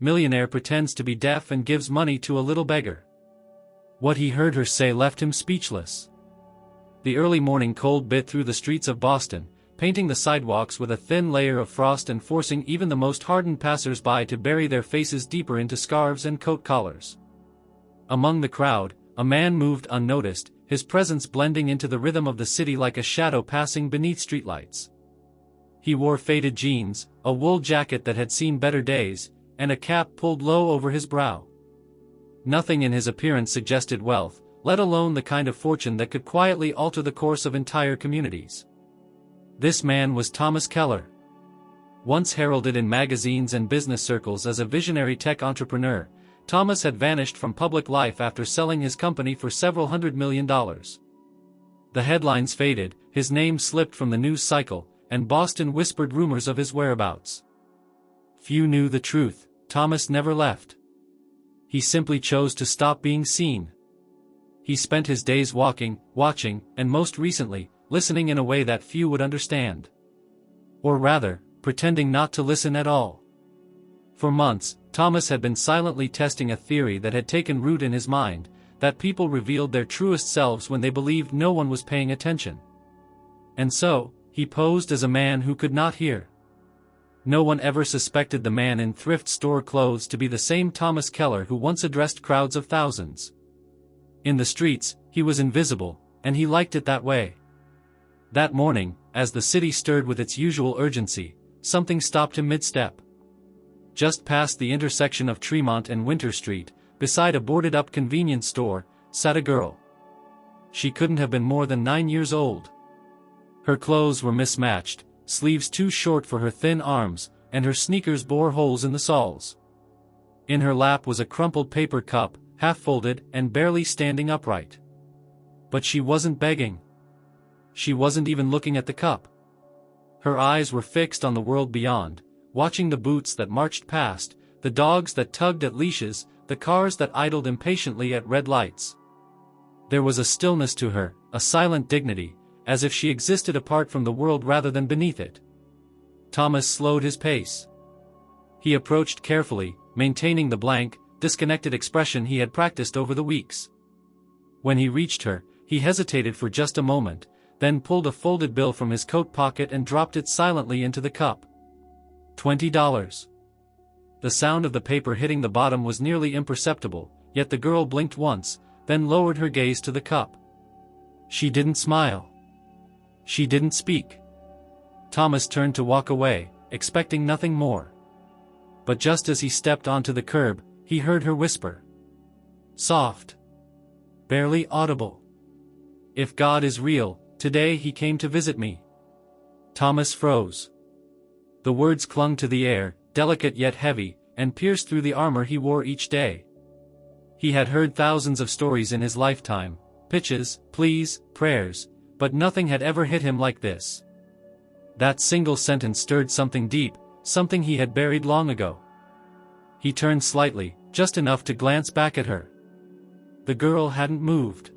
Millionaire pretends to be deaf and gives money to a little beggar. What he heard her say left him speechless. The early morning cold bit through the streets of Boston, painting the sidewalks with a thin layer of frost and forcing even the most hardened passers-by to bury their faces deeper into scarves and coat collars. Among the crowd, a man moved unnoticed, his presence blending into the rhythm of the city like a shadow passing beneath streetlights. He wore faded jeans, a wool jacket that had seen better days, and a cap pulled low over his brow. Nothing in his appearance suggested wealth, let alone the kind of fortune that could quietly alter the course of entire communities. This man was Thomas Keller. Once heralded in magazines and business circles as a visionary tech entrepreneur, Thomas had vanished from public life after selling his company for several $100 million. The headlines faded, his name slipped from the news cycle, and Boston whispered rumors of his whereabouts. Few knew the truth. Thomas never left. He simply chose to stop being seen. He spent his days walking, watching, and most recently, listening in a way that few would understand. Or rather, pretending not to listen at all. For months, Thomas had been silently testing a theory that had taken root in his mind, that people revealed their truest selves when they believed no one was paying attention. And so, he posed as a man who could not hear. No one ever suspected the man in thrift store clothes to be the same Thomas Keller who once addressed crowds of thousands. In the streets, he was invisible, and he liked it that way. That morning, as the city stirred with its usual urgency, something stopped him mid-step. Just past the intersection of Tremont and Winter Street, beside a boarded-up convenience store, sat a girl. She couldn't have been more than 9 years old. Her clothes were mismatched, sleeves too short for her thin arms, and her sneakers bore holes in the soles. In her lap was a crumpled paper cup, half-folded and barely standing upright. But she wasn't begging. She wasn't even looking at the cup. Her eyes were fixed on the world beyond, watching the boots that marched past, the dogs that tugged at leashes, the cars that idled impatiently at red lights. There was a stillness to her, a silent dignity, as if she existed apart from the world rather than beneath it. Thomas slowed his pace. He approached carefully, maintaining the blank, disconnected expression he had practiced over the weeks. When he reached her, he hesitated for just a moment, then pulled a folded bill from his coat pocket and dropped it silently into the cup. $20. The sound of the paper hitting the bottom was nearly imperceptible, yet the girl blinked once, then lowered her gaze to the cup. She didn't smile. She didn't speak. Thomas turned to walk away, expecting nothing more. But just as he stepped onto the curb, he heard her whisper. Soft. Barely audible. If God is real, today he came to visit me. Thomas froze. The words clung to the air, delicate yet heavy, and pierced through the armor he wore each day. He had heard thousands of stories in his lifetime, pitches, pleas, prayers, but nothing had ever hit him like this. That single sentence stirred something deep, something he had buried long ago. He turned slightly, just enough to glance back at her. The girl hadn't moved.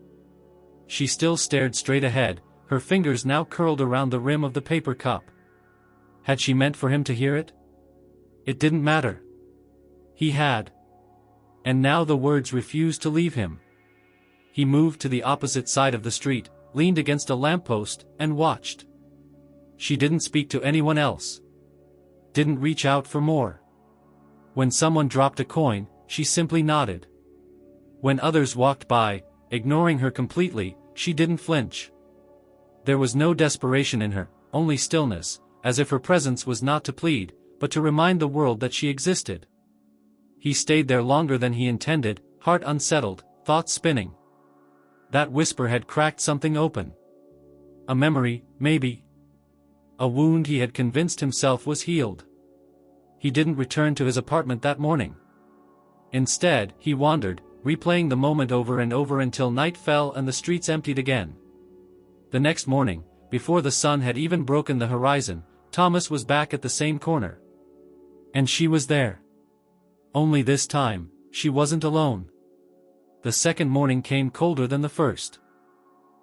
She still stared straight ahead, her fingers now curled around the rim of the paper cup. Had she meant for him to hear it? It didn't matter. He had. And now the words refused to leave him. He moved to the opposite side of the street, leaned against a lamppost, and watched. She didn't speak to anyone else. Didn't reach out for more. When someone dropped a coin, she simply nodded. When others walked by, ignoring her completely, she didn't flinch. There was no desperation in her, only stillness, as if her presence was not to plead, but to remind the world that she existed. He stayed there longer than he intended, heart unsettled, thoughts spinning. That whisper had cracked something open. A memory, maybe. A wound he had convinced himself was healed. He didn't return to his apartment that morning. Instead, he wandered, replaying the moment over and over until night fell and the streets emptied again. The next morning, before the sun had even broken the horizon, Thomas was back at the same corner. And she was there. Only this time, she wasn't alone. The second morning came colder than the first.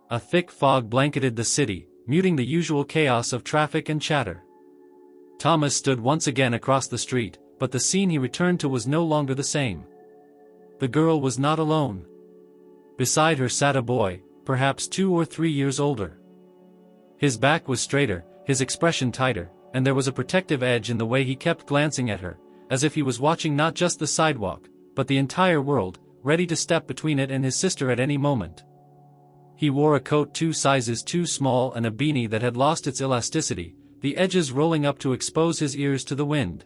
A thick fog blanketed the city, muting the usual chaos of traffic and chatter. Thomas stood once again across the street, but the scene he returned to was no longer the same. The girl was not alone. Beside her sat a boy, perhaps 2 or 3 years older. His back was straighter, his expression tighter, and there was a protective edge in the way he kept glancing at her, as if he was watching not just the sidewalk, but the entire world, ready to step between it and his sister at any moment. He wore a coat 2 sizes too small and a beanie that had lost its elasticity, the edges rolling up to expose his ears to the wind.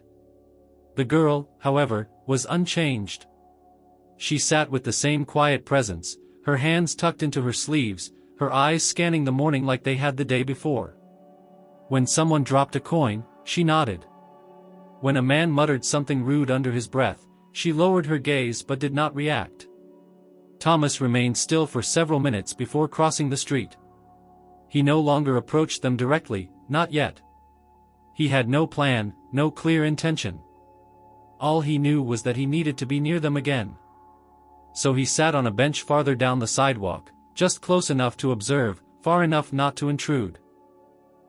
The girl, however, was unchanged. She sat with the same quiet presence, her hands tucked into her sleeves, her eyes scanning the morning like they had the day before. When someone dropped a coin, she nodded. When a man muttered something rude under his breath, she lowered her gaze but did not react. Thomas remained still for several minutes before crossing the street. He no longer approached them directly, not yet. He had no plan, no clear intention. All he knew was that he needed to be near them again. So he sat on a bench farther down the sidewalk, just close enough to observe, far enough not to intrude.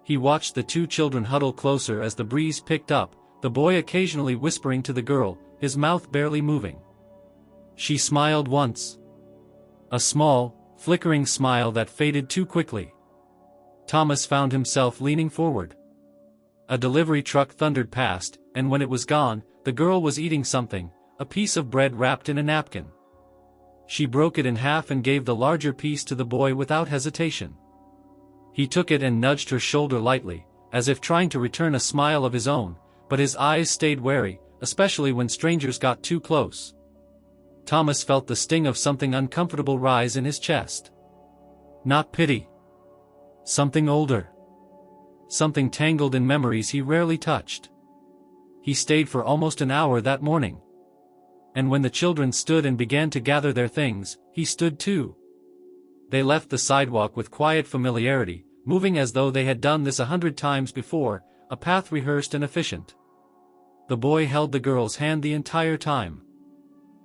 He watched the 2 children huddle closer as the breeze picked up, the boy occasionally whispering to the girl, his mouth barely moving. She smiled once. A small, flickering smile that faded too quickly. Thomas found himself leaning forward. A delivery truck thundered past, and when it was gone, the girl was eating something, a piece of bread wrapped in a napkin. She broke it in half and gave the larger piece to the boy without hesitation. He took it and nudged her shoulder lightly, as if trying to return a smile of his own, but his eyes stayed wary, especially when strangers got too close. Thomas felt the sting of something uncomfortable rise in his chest. Not pity. Something older. Something tangled in memories he rarely touched. He stayed for almost an hour that morning. And when the children stood and began to gather their things, he stood too. They left the sidewalk with quiet familiarity, moving as though they had done this 100 times before, a path rehearsed and efficient. The boy held the girl's hand the entire time.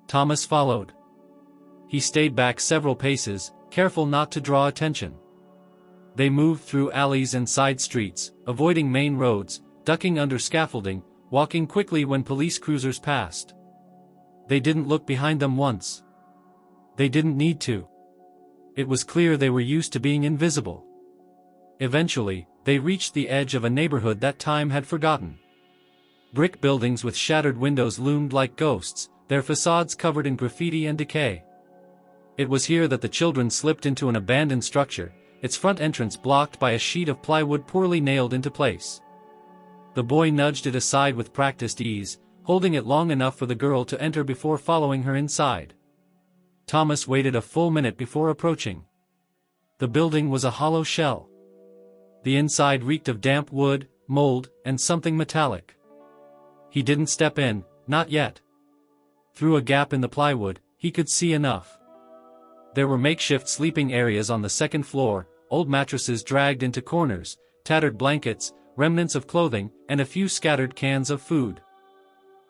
Thomas followed. He stayed back several paces, careful not to draw attention. They moved through alleys and side streets, avoiding main roads, ducking under scaffolding, walking quickly when police cruisers passed. They didn't look behind them once. They didn't need to. It was clear they were used to being invisible. Eventually, they reached the edge of a neighborhood that time had forgotten. Brick buildings with shattered windows loomed like ghosts, their facades covered in graffiti and decay. It was here that the children slipped into an abandoned structure, its front entrance blocked by a sheet of plywood poorly nailed into place. The boy nudged it aside with practiced ease, holding it long enough for the girl to enter before following her inside. Thomas waited a full minute before approaching. The building was a hollow shell. The inside reeked of damp wood, mold, and something metallic. He didn't step in, not yet. Through a gap in the plywood, he could see enough. There were makeshift sleeping areas on the second floor, old mattresses dragged into corners, tattered blankets, remnants of clothing, and a few scattered cans of food.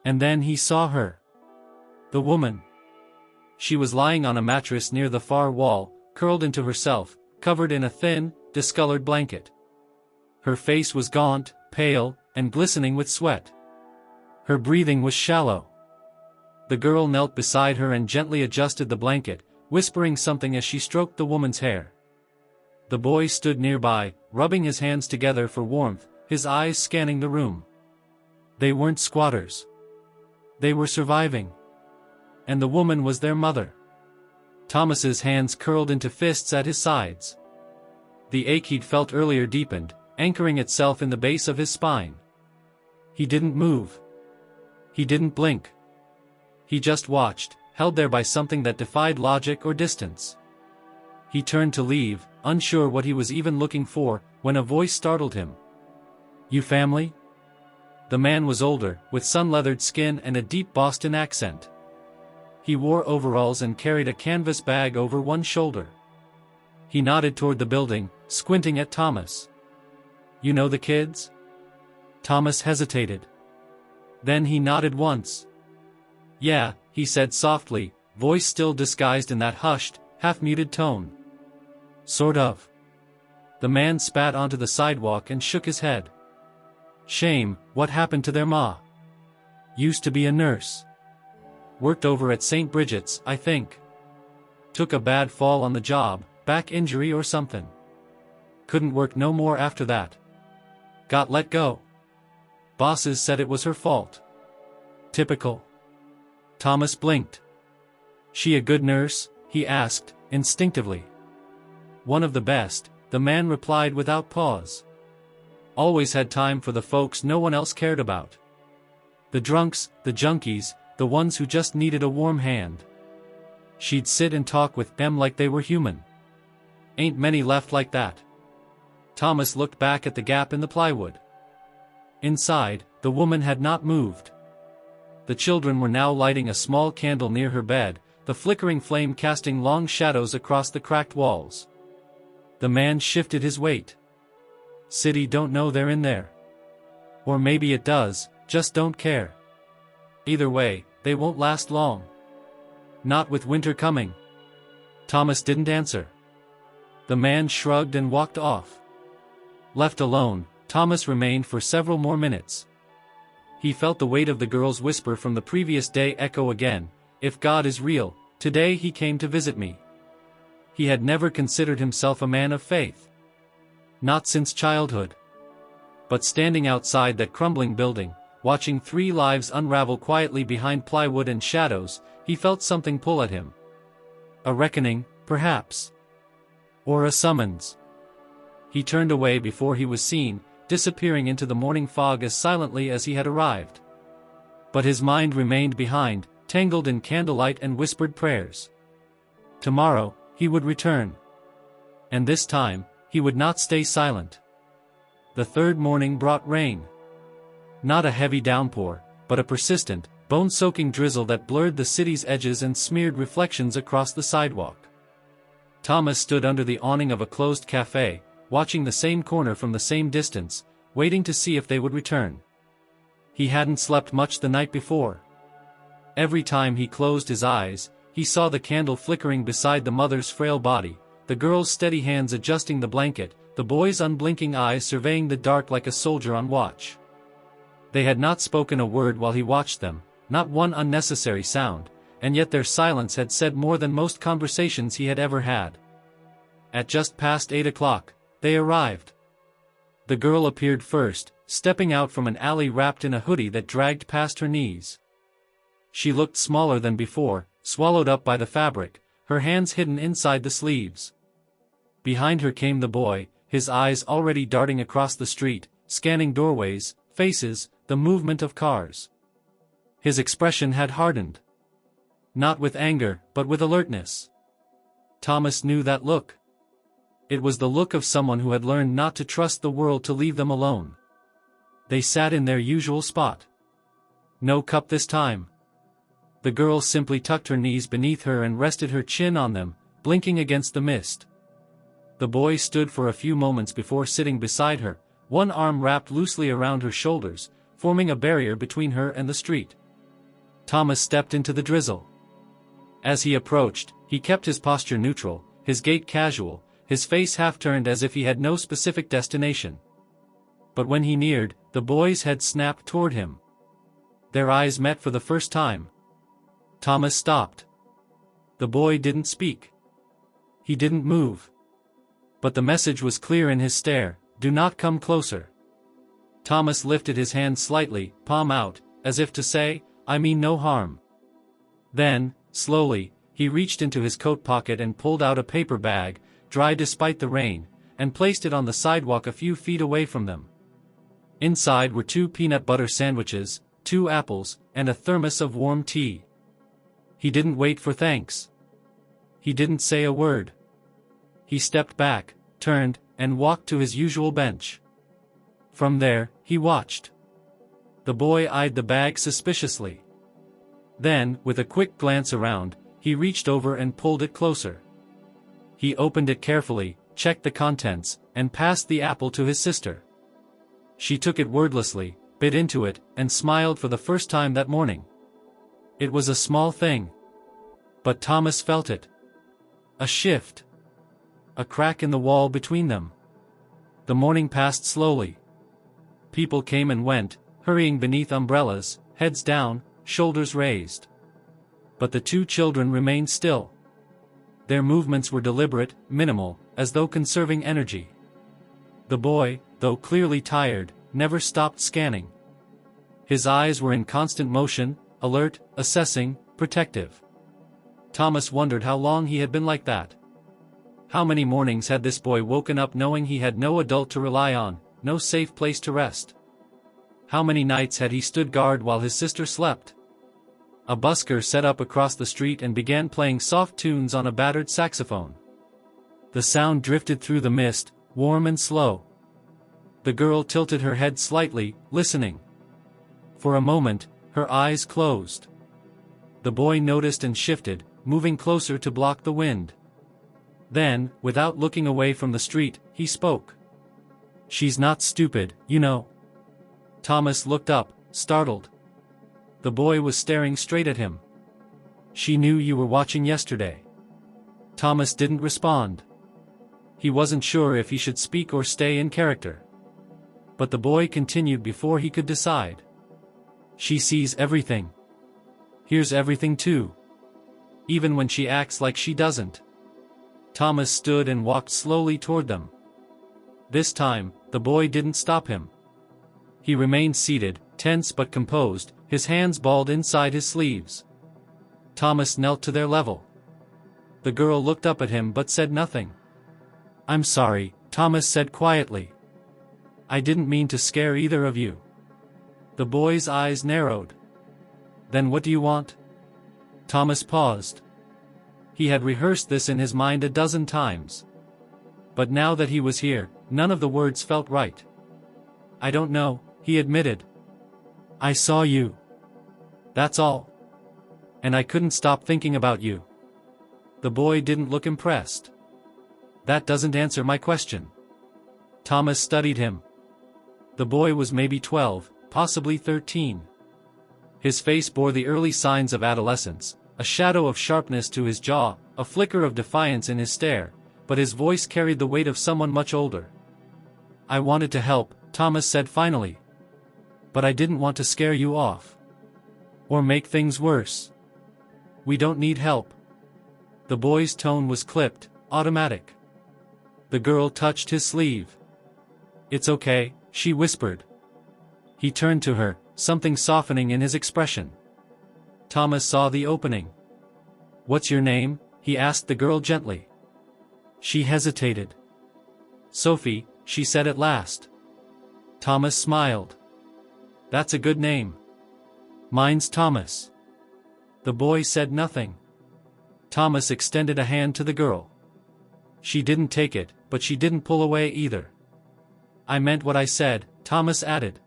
And then he saw her. The woman. She was lying on a mattress near the far wall, curled into herself, covered in a thin, discolored blanket. Her face was gaunt, pale, and glistening with sweat. Her breathing was shallow. The girl knelt beside her and gently adjusted the blanket, whispering something as she stroked the woman's hair. The boy stood nearby, rubbing his hands together for warmth, his eyes scanning the room. They weren't squatters. They were surviving. And the woman was their mother. Thomas's hands curled into fists at his sides. The ache he'd felt earlier deepened, anchoring itself in the base of his spine. He didn't move. He didn't blink. He just watched, held there by something that defied logic or distance. He turned to leave, unsure what he was even looking for, when a voice startled him. "You family?" The man was older, with sun-leathered skin and a deep Boston accent. He wore overalls and carried a canvas bag over one shoulder. He nodded toward the building, squinting at Thomas. "You know the kids?" Thomas hesitated. Then he nodded once. "Yeah," he said softly, voice still disguised in that hushed, half-muted tone. "Sort of." The man spat onto the sidewalk and shook his head. "Shame, what happened to their ma?" Used to be a nurse. Worked over at St. Bridget's, I think. Took a bad fall on the job, back injury or something. Couldn't work no more after that. Got let go. Bosses said it was her fault. Typical. Thomas blinked. She a good nurse? He asked, instinctively. One of the best, the man replied without pause. Always had time for the folks no one else cared about. The drunks, the junkies, the ones who just needed a warm hand. She'd sit and talk with them like they were human. Ain't many left like that. Thomas looked back at the gap in the plywood. Inside, the woman had not moved. The children were now lighting a small candle near her bed, the flickering flame casting long shadows across the cracked walls. The man shifted his weight. City don't know they're in there. Or maybe it does, just don't care. Either way, they won't last long. Not with winter coming. Thomas didn't answer. The man shrugged and walked off. Left alone, Thomas remained for several more minutes. He felt the weight of the girl's whisper from the previous day echo again, "If God is real, today he came to visit me." He had never considered himself a man of faith. Not since childhood. But standing outside that crumbling building, watching 3 lives unravel quietly behind plywood and shadows, he felt something pull at him. A reckoning, perhaps. Or a summons. He turned away before he was seen, disappearing into the morning fog as silently as he had arrived. But his mind remained behind, tangled in candlelight and whispered prayers. Tomorrow, he would return. And this time, he would not stay silent. The third morning brought rain. Not a heavy downpour, but a persistent, bone-soaking drizzle that blurred the city's edges and smeared reflections across the sidewalk. Thomas stood under the awning of a closed cafe, watching the same corner from the same distance, waiting to see if they would return. He hadn't slept much the night before. Every time he closed his eyes, he saw the candle flickering beside the mother's frail body, the girl's steady hands adjusting the blanket, the boy's unblinking eyes surveying the dark like a soldier on watch. They had not spoken a word while he watched them, not one unnecessary sound, and yet their silence had said more than most conversations he had ever had. At just past 8 o'clock, they arrived. The girl appeared first, stepping out from an alley wrapped in a hoodie that dragged past her knees. She looked smaller than before, swallowed up by the fabric, her hands hidden inside the sleeves. Behind her came the boy, his eyes already darting across the street, scanning doorways, faces, the movement of cars. His expression had hardened. Not with anger, but with alertness. Thomas knew that look. It was the look of someone who had learned not to trust the world to leave them alone. They sat in their usual spot. No cup this time. The girl simply tucked her knees beneath her and rested her chin on them, blinking against the mist. The boy stood for a few moments before sitting beside her, one arm wrapped loosely around her shoulders, forming a barrier between her and the street. Thomas stepped into the drizzle. As he approached, he kept his posture neutral, his gait casual, his face half-turned as if he had no specific destination. But when he neared, the boy's head snapped toward him. Their eyes met for the first time. Thomas stopped. The boy didn't speak. He didn't move. But the message was clear in his stare, "Do not come closer." Thomas lifted his hand slightly, palm out, as if to say, "I mean no harm." Then, slowly, he reached into his coat pocket and pulled out a paper bag, dry despite the rain, and placed it on the sidewalk a few feet away from them. Inside were 2 peanut butter sandwiches, 2 apples, and a thermos of warm tea. He didn't wait for thanks. He didn't say a word. He stepped back, turned, and walked to his usual bench. From there, he watched. The boy eyed the bag suspiciously. Then, with a quick glance around, he reached over and pulled it closer. He opened it carefully, checked the contents, and passed the apple to his sister. She took it wordlessly, bit into it, and smiled for the first time that morning. It was a small thing. But Thomas felt it. A shift. A crack in the wall between them. The morning passed slowly. People came and went, hurrying beneath umbrellas, heads down, shoulders raised. But the two children remained still. Their movements were deliberate, minimal, as though conserving energy. The boy, though clearly tired, never stopped scanning. His eyes were in constant motion, alert, assessing, protective. Thomas wondered how long he had been like that. How many mornings had this boy woken up knowing he had no adult to rely on, no safe place to rest? How many nights had he stood guard while his sister slept? A busker set up across the street and began playing soft tunes on a battered saxophone. The sound drifted through the mist, warm and slow. The girl tilted her head slightly, listening. For a moment, her eyes closed. The boy noticed and shifted, moving closer to block the wind. Then, without looking away from the street, he spoke. "She's not stupid, you know." Thomas looked up, startled. The boy was staring straight at him. "She knew you were watching yesterday." Thomas didn't respond. He wasn't sure if he should speak or stay in character. But the boy continued before he could decide. "She sees everything. Hears everything too. Even when she acts like she doesn't." Thomas stood and walked slowly toward them. This time, the boy didn't stop him. He remained seated, tense but composed, his hands balled inside his sleeves. Thomas knelt to their level. The girl looked up at him but said nothing. "I'm sorry," Thomas said quietly. "I didn't mean to scare either of you." The boy's eyes narrowed. "Then what do you want?" Thomas paused. He had rehearsed this in his mind a dozen times. But now that he was here, none of the words felt right. "I don't know," he admitted. "I saw you. That's all. And I couldn't stop thinking about you." The boy didn't look impressed. "That doesn't answer my question." Thomas studied him. The boy was maybe 12, possibly 13. His face bore the early signs of adolescence, a shadow of sharpness to his jaw, a flicker of defiance in his stare, but his voice carried the weight of someone much older. "I wanted to help," Thomas said finally. "But I didn't want to scare you off. Or make things worse. We don't need help." The boy's tone was clipped, automatic. The girl touched his sleeve. "It's okay," she whispered. He turned to her, something softening in his expression. Thomas saw the opening. "What's your name?" he asked the girl gently. She hesitated. "Sophie," she said at last. Thomas smiled. "That's a good name." "Mine's Thomas." The boy said nothing. Thomas extended a hand to the girl. She didn't take it, but she didn't pull away either. "I meant what I said," Thomas added.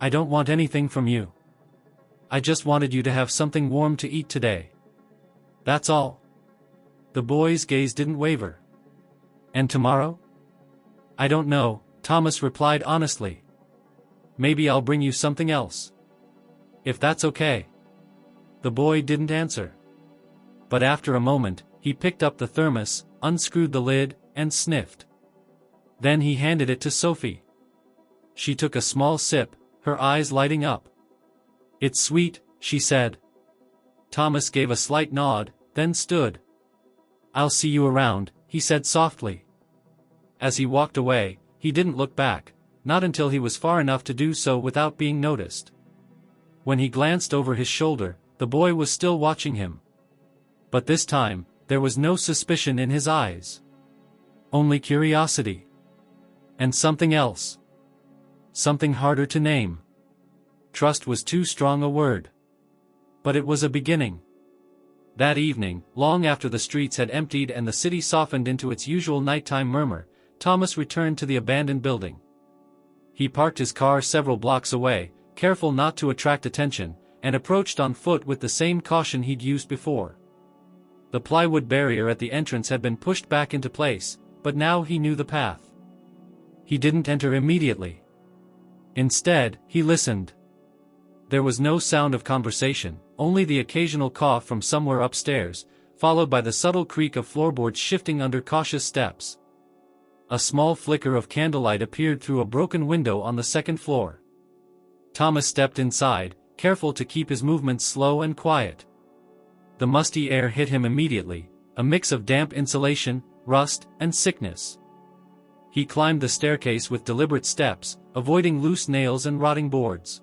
"I don't want anything from you. I just wanted you to have something warm to eat today. That's all." The boy's gaze didn't waver. "And tomorrow?" "I don't know," Thomas replied honestly. "Maybe I'll bring you something else. If that's okay." The boy didn't answer. But after a moment, he picked up the thermos, unscrewed the lid, and sniffed. Then he handed it to Sophie. She took a small sip, her eyes lighting up. "It's sweet," she said. Thomas gave a slight nod, then stood. "I'll see you around," he said softly. As he walked away, he didn't look back, not until he was far enough to do so without being noticed. When he glanced over his shoulder, the boy was still watching him. But this time, there was no suspicion in his eyes. Only curiosity. And something else. Something harder to name. Trust was too strong a word. But it was a beginning. That evening, long after the streets had emptied and the city softened into its usual nighttime murmur, Thomas returned to the abandoned building. He parked his car several blocks away, careful not to attract attention, and approached on foot with the same caution he'd used before. The plywood barrier at the entrance had been pushed back into place, but now he knew the path. He didn't enter immediately. Instead, he listened. There was no sound of conversation, only the occasional cough from somewhere upstairs, followed by the subtle creak of floorboards shifting under cautious steps. A small flicker of candlelight appeared through a broken window on the second floor. Thomas stepped inside, careful to keep his movements slow and quiet. The musty air hit him immediately, a mix of damp insulation, rust, and sickness. He climbed the staircase with deliberate steps, avoiding loose nails and rotting boards.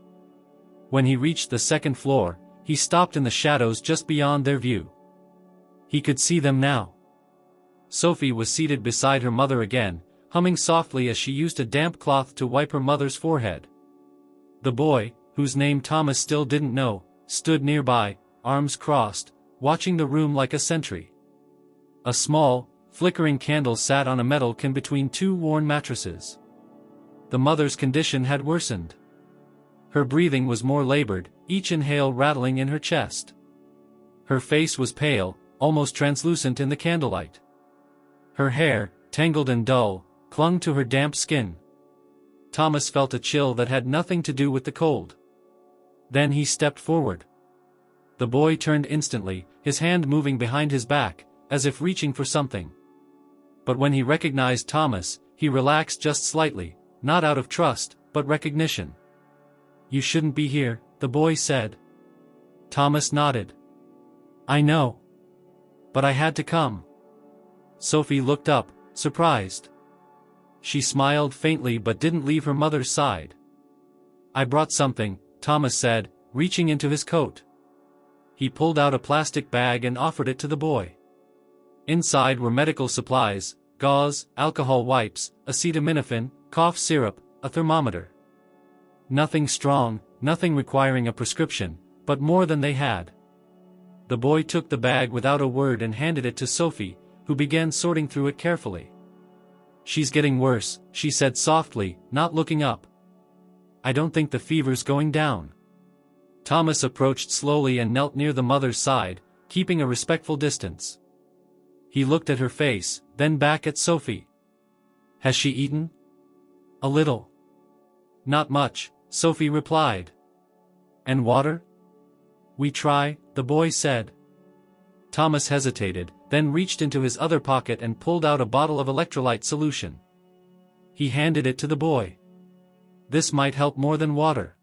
When he reached the second floor, he stopped in the shadows just beyond their view. He could see them now. Sophie was seated beside her mother again, humming softly as she used a damp cloth to wipe her mother's forehead. The boy, whose name Thomas still didn't know, stood nearby, arms crossed, watching the room like a sentry. A small, flickering candle sat on a metal can between two worn mattresses. The mother's condition had worsened. Her breathing was more labored, each inhale rattling in her chest. Her face was pale, almost translucent in the candlelight. Her hair, tangled and dull, clung to her damp skin. Thomas felt a chill that had nothing to do with the cold. Then he stepped forward. The boy turned instantly, his hand moving behind his back, as if reaching for something. But when he recognized Thomas, he relaxed just slightly, not out of trust, but recognition. "You shouldn't be here," the boy said. Thomas nodded. "I know. But I had to come." Sophie looked up, surprised. She smiled faintly but didn't leave her mother's side. "I brought something," Thomas said, reaching into his coat. He pulled out a plastic bag and offered it to the boy. Inside were medical supplies, gauze, alcohol wipes, acetaminophen, cough syrup, a thermometer. Nothing strong, nothing requiring a prescription, but more than they had. The boy took the bag without a word and handed it to Sophie, who began sorting through it carefully. "She's getting worse," she said softly, not looking up. "I don't think the fever's going down." Thomas approached slowly and knelt near the mother's side, keeping a respectful distance. He looked at her face, then back at Sophie. "Has she eaten?" "A little." "Not much," Sophie replied. "And water?" "We try," the boy said. Thomas hesitated, then reached into his other pocket and pulled out a bottle of electrolyte solution. He handed it to the boy. "This might help more than water.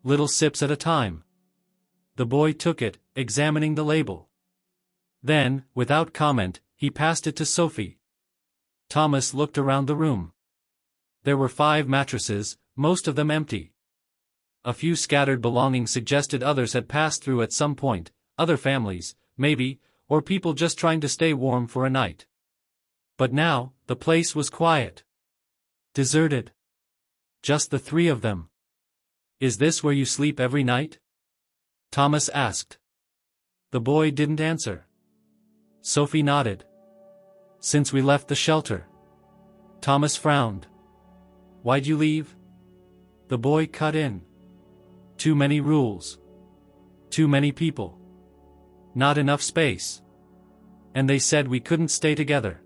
Little sips at a time." The boy took it, examining the label. Then, without comment, he passed it to Sophie. Thomas looked around the room. There were 5 mattresses, most of them empty. A few scattered belongings suggested others had passed through at some point, other families, maybe, or people just trying to stay warm for a night. But now, the place was quiet. Deserted. Just the 3 of them. "Is this where you sleep every night?" Thomas asked. The boy didn't answer. Sophie nodded. "Since we left the shelter." Thomas frowned. "Why'd you leave?" The boy cut in. "Too many rules. Too many people. Not enough space. And they said we couldn't stay together."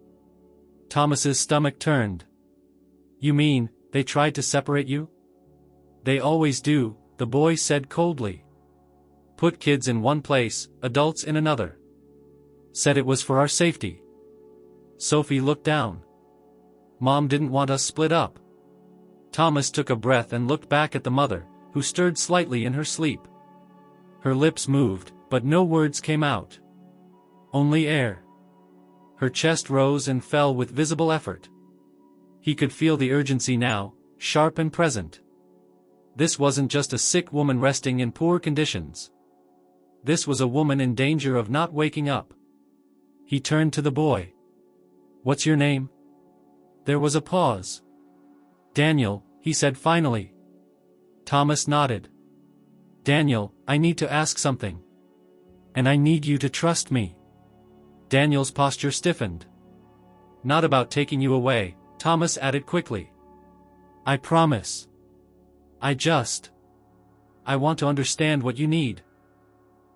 Thomas's stomach turned. "You mean, they tried to separate you?" "They always do," the boy said coldly. "Put kids in one place, adults in another. Said it was for our safety." Sophie looked down. "Mom didn't want us split up." Thomas took a breath and looked back at the mother, who stirred slightly in her sleep. Her lips moved, but no words came out. Only air. Her chest rose and fell with visible effort. He could feel the urgency now, sharp and present. This wasn't just a sick woman resting in poor conditions. This was a woman in danger of not waking up. He turned to the boy. "What's your name?" There was a pause. "Daniel," he said finally. Thomas nodded. "Daniel, I need to ask something. And I need you to trust me." Daniel's posture stiffened. "Not about taking you away," Thomas added quickly. "I promise. I want to understand what you need.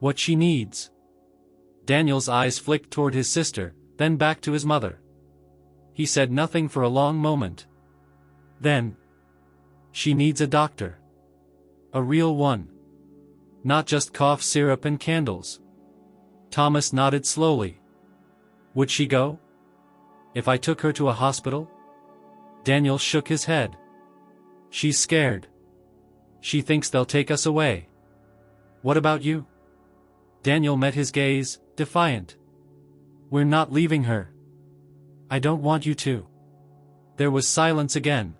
What she needs." Daniel's eyes flicked toward his sister, then back to his mother. He said nothing for a long moment. Then, "She needs a doctor. A real one. Not just cough syrup and candles." Thomas nodded slowly. "Would she go? If I took her to a hospital?" Daniel shook his head. "She's scared. She thinks they'll take us away." What about you? Daniel met his gaze, defiant. We're not leaving her. I don't want you to. There was silence again.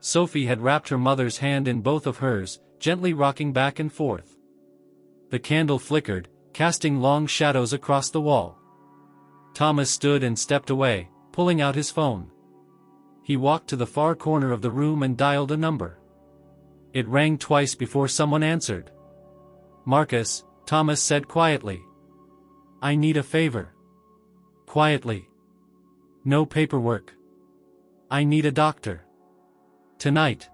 Sophie had wrapped her mother's hand in both of hers, gently rocking back and forth. The candle flickered, casting long shadows across the wall. Thomas stood and stepped away, pulling out his phone. He walked to the far corner of the room and dialed a number. It rang twice before someone answered. Marcus, Thomas said quietly. I need a favor. Quietly. No paperwork. I need a doctor. Tonight.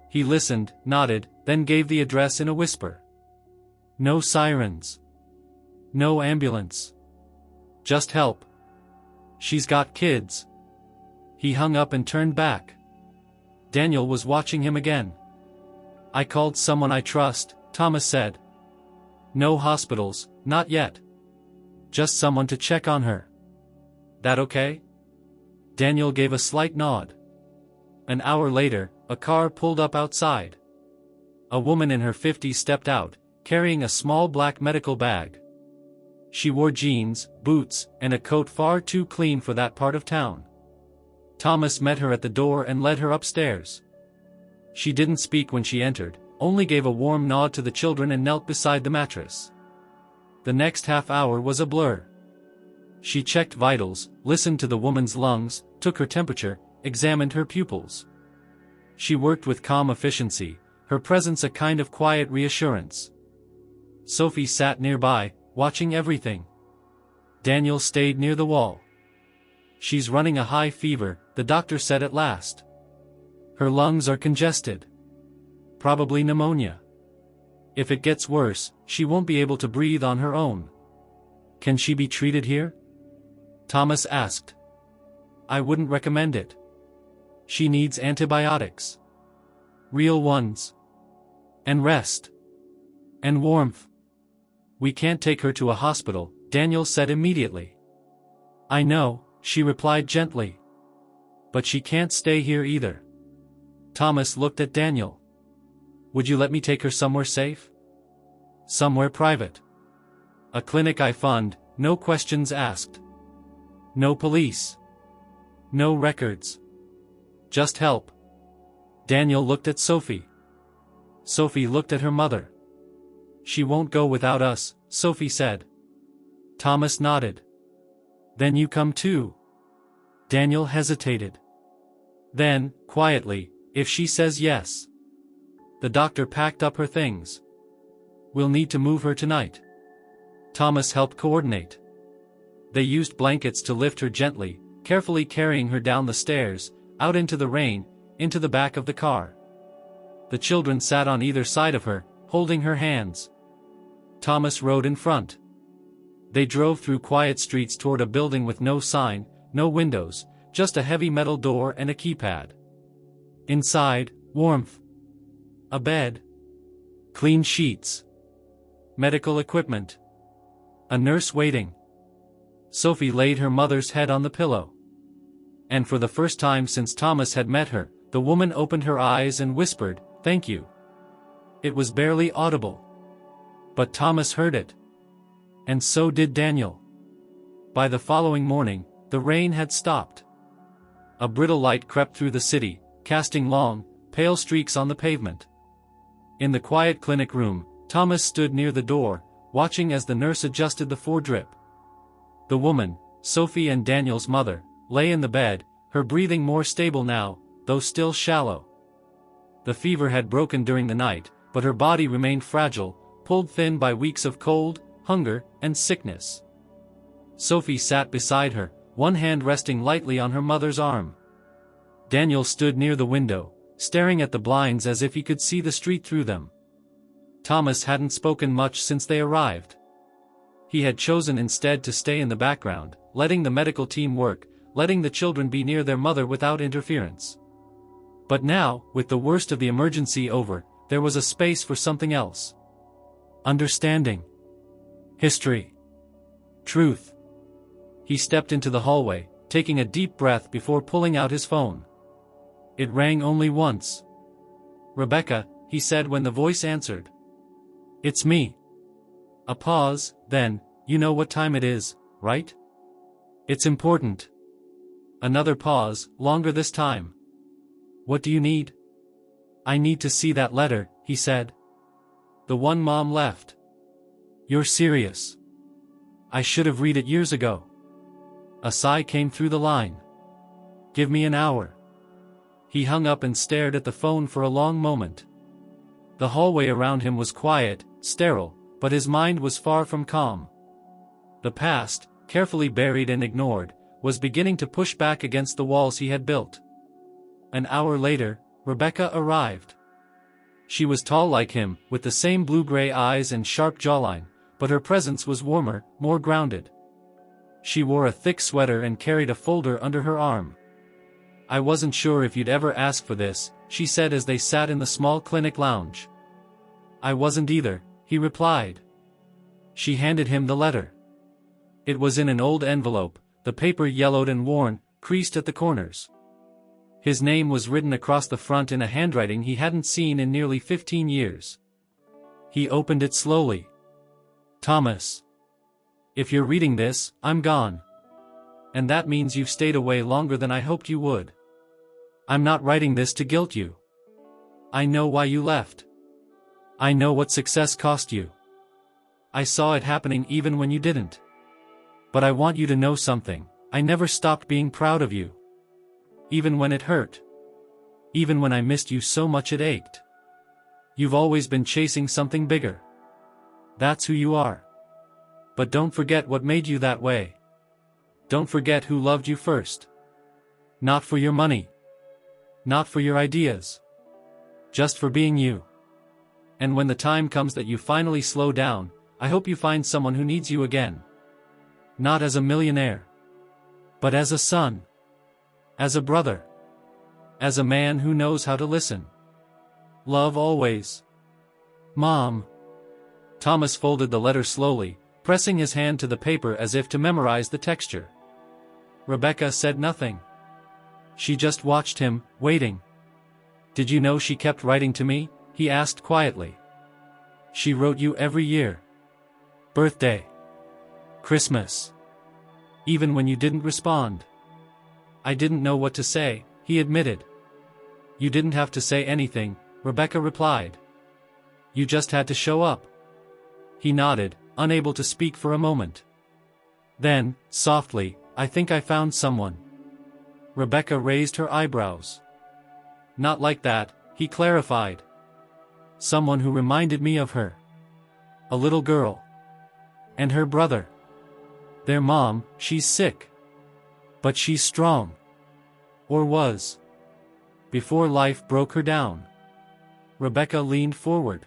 He listened, nodded, then gave the address in a whisper. No sirens. No ambulance. Just help. She's got kids. He hung up and turned back. Daniel was watching him again. I called someone I trust, Thomas said. No hospitals, not yet. Just someone to check on her. That okay? Daniel gave a slight nod. An hour later, a car pulled up outside. A woman in her 50s stepped out, carrying a small black medical bag. She wore jeans, boots, and a coat far too clean for that part of town. Thomas met her at the door and led her upstairs. She didn't speak when she entered, only gave a warm nod to the children and knelt beside the mattress. The next half hour was a blur. She checked vitals, listened to the woman's lungs, took her temperature, examined her pupils. She worked with calm efficiency, her presence a kind of quiet reassurance. Sophie sat nearby, watching everything. Daniel stayed near the wall. She's running a high fever, the doctor said at last. Her lungs are congested. Probably pneumonia. If it gets worse, she won't be able to breathe on her own. Can she be treated here? Thomas asked. I wouldn't recommend it. She needs antibiotics. Real ones. And rest. And warmth. We can't take her to a hospital, Daniel said immediately. I know, she replied gently. But she can't stay here either. Thomas looked at Daniel. Would you let me take her somewhere safe? Somewhere private. A clinic I fund, no questions asked. No police. No records. Just help. Daniel looked at Sophie. Sophie looked at her mother. She won't go without us, Sophie said. Thomas nodded. Then you come too. Daniel hesitated. Then, quietly, if she says yes. The doctor packed up her things. We'll need to move her tonight. Thomas helped coordinate. They used blankets to lift her gently, carefully carrying her down the stairs, out into the rain, into the back of the car. The children sat on either side of her, holding her hands. Thomas rode in front. They drove through quiet streets toward a building with no sign, no windows, just a heavy metal door and a keypad. Inside, warmth. A bed. Clean sheets. Medical equipment. A nurse waiting. Sophie laid her mother's head on the pillow. And for the first time since Thomas had met her, the woman opened her eyes and whispered, "Thank you." It was barely audible. But Thomas heard it. And so did Daniel. By the following morning, the rain had stopped. A brittle light crept through the city, casting long, pale streaks on the pavement. In the quiet clinic room, Thomas stood near the door, watching as the nurse adjusted the foredrip. The woman, Sophie and Daniel's mother, lay in the bed, her breathing more stable now, though still shallow. The fever had broken during the night, but her body remained fragile, pulled thin by weeks of cold, hunger, and sickness. Sophie sat beside her, one hand resting lightly on her mother's arm. Daniel stood near the window, staring at the blinds as if he could see the street through them. Thomas hadn't spoken much since they arrived. He had chosen instead to stay in the background, letting the medical team work, letting the children be near their mother without interference. But now, with the worst of the emergency over, there was a space for something else. Understanding. History. Truth. He stepped into the hallway, taking a deep breath before pulling out his phone. It rang only once. "Rebecca," he said when the voice answered. It's me. A pause, then, you know what time it is, right? It's important. Another pause, longer this time. What do you need? I need to see that letter, he said. The one Mom left. You're serious. I should have read it years ago. A sigh came through the line. Give me an hour. He hung up and stared at the phone for a long moment. The hallway around him was quiet, sterile, but his mind was far from calm. The past, carefully buried and ignored, was beginning to push back against the walls he had built. An hour later, Rebecca arrived. She was tall like him, with the same blue-gray eyes and sharp jawline, but her presence was warmer, more grounded. She wore a thick sweater and carried a folder under her arm. I wasn't sure if you'd ever ask for this, she said as they sat in the small clinic lounge. I wasn't either, he replied. She handed him the letter. It was in an old envelope, the paper yellowed and worn, creased at the corners. His name was written across the front in a handwriting he hadn't seen in nearly 15 years. He opened it slowly. Thomas. If you're reading this, I'm gone. And that means you've stayed away longer than I hoped you would. I'm not writing this to guilt you. I know why you left. I know what success cost you. I saw it happening even when you didn't. But I want you to know something, I never stopped being proud of you. Even when it hurt. Even when I missed you so much it ached. You've always been chasing something bigger. That's who you are. But don't forget what made you that way. Don't forget who loved you first. Not for your money. Not for your ideas. Just for being you. And when the time comes that you finally slow down, I hope you find someone who needs you again. Not as a millionaire. But as a son. As a brother. As a man who knows how to listen. Love always. Mom. Thomas folded the letter slowly, pressing his hand to the paper as if to memorize the texture. Rebecca said nothing. She just watched him, waiting. Did you know she kept writing to me? He asked quietly. She wrote you every year. Birthday. Christmas. Even when you didn't respond. I didn't know what to say, he admitted. You didn't have to say anything, Rebecca replied. You just had to show up. He nodded, unable to speak for a moment. Then, softly, I think I found someone. Rebecca raised her eyebrows. Not like that, he clarified. Someone who reminded me of her. A little girl. And her brother. Their mom, she's sick. But she's strong. Or was. Before life broke her down. Rebecca leaned forward.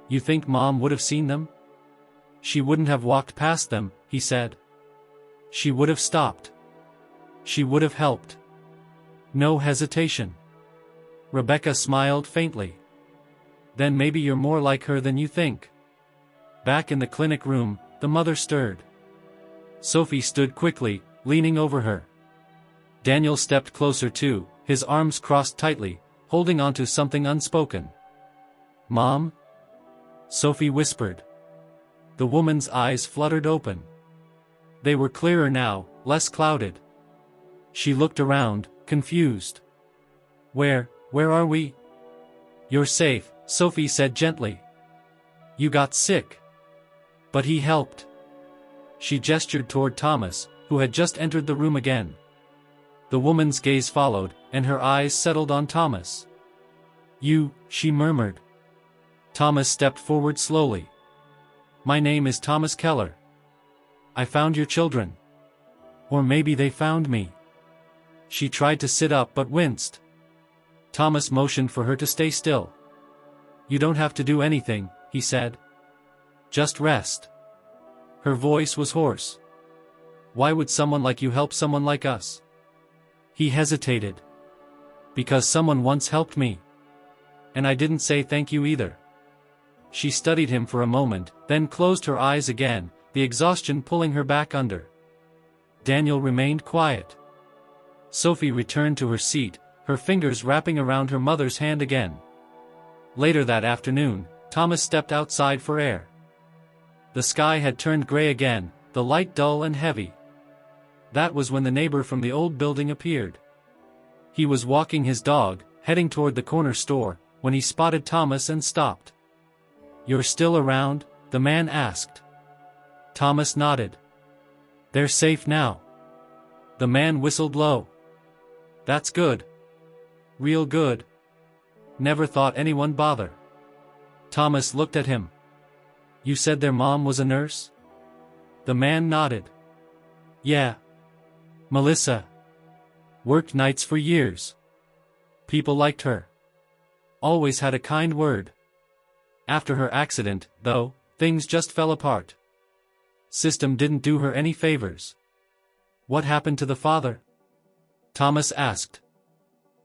You think Mom would have seen them? She wouldn't have walked past them, he said. She would have stopped. She would have helped. No hesitation. Rebecca smiled faintly. Then maybe you're more like her than you think. Back in the clinic room, the mother stirred. Sophie stood quickly, leaning over her. Daniel stepped closer too, his arms crossed tightly, holding onto something unspoken. Mom? Sophie whispered. The woman's eyes fluttered open. They were clearer now, less clouded. She looked around, confused. Where are we? You're safe, Sophie said gently. You got sick. But he helped. She gestured toward Thomas, who had just entered the room again. The woman's gaze followed, and her eyes settled on Thomas. You, she murmured. Thomas stepped forward slowly. My name is Thomas Keller. I found your children. Or maybe they found me. She tried to sit up but winced. Thomas motioned for her to stay still. You don't have to do anything, he said. Just rest. Her voice was hoarse. Why would someone like you help someone like us? He hesitated. Because someone once helped me. And I didn't say thank you either. She studied him for a moment, then closed her eyes again, the exhaustion pulling her back under. Daniel remained quiet. Sophie returned to her seat, her fingers wrapping around her mother's hand again. Later that afternoon, Thomas stepped outside for air. The sky had turned gray again, the light dull and heavy. That was when the neighbor from the old building appeared. He was walking his dog, heading toward the corner store, when he spotted Thomas and stopped. "You're still around?" the man asked. Thomas nodded. "They're safe now." The man whistled low. "That's good. Real good. Never thought anyone bother." Thomas looked at him. "You said their mom was a nurse?" The man nodded. "Yeah. Melissa. Worked nights for years. People liked her. Always had a kind word. After her accident, though, things just fell apart. System didn't do her any favors." "What happened to the father?" Thomas asked.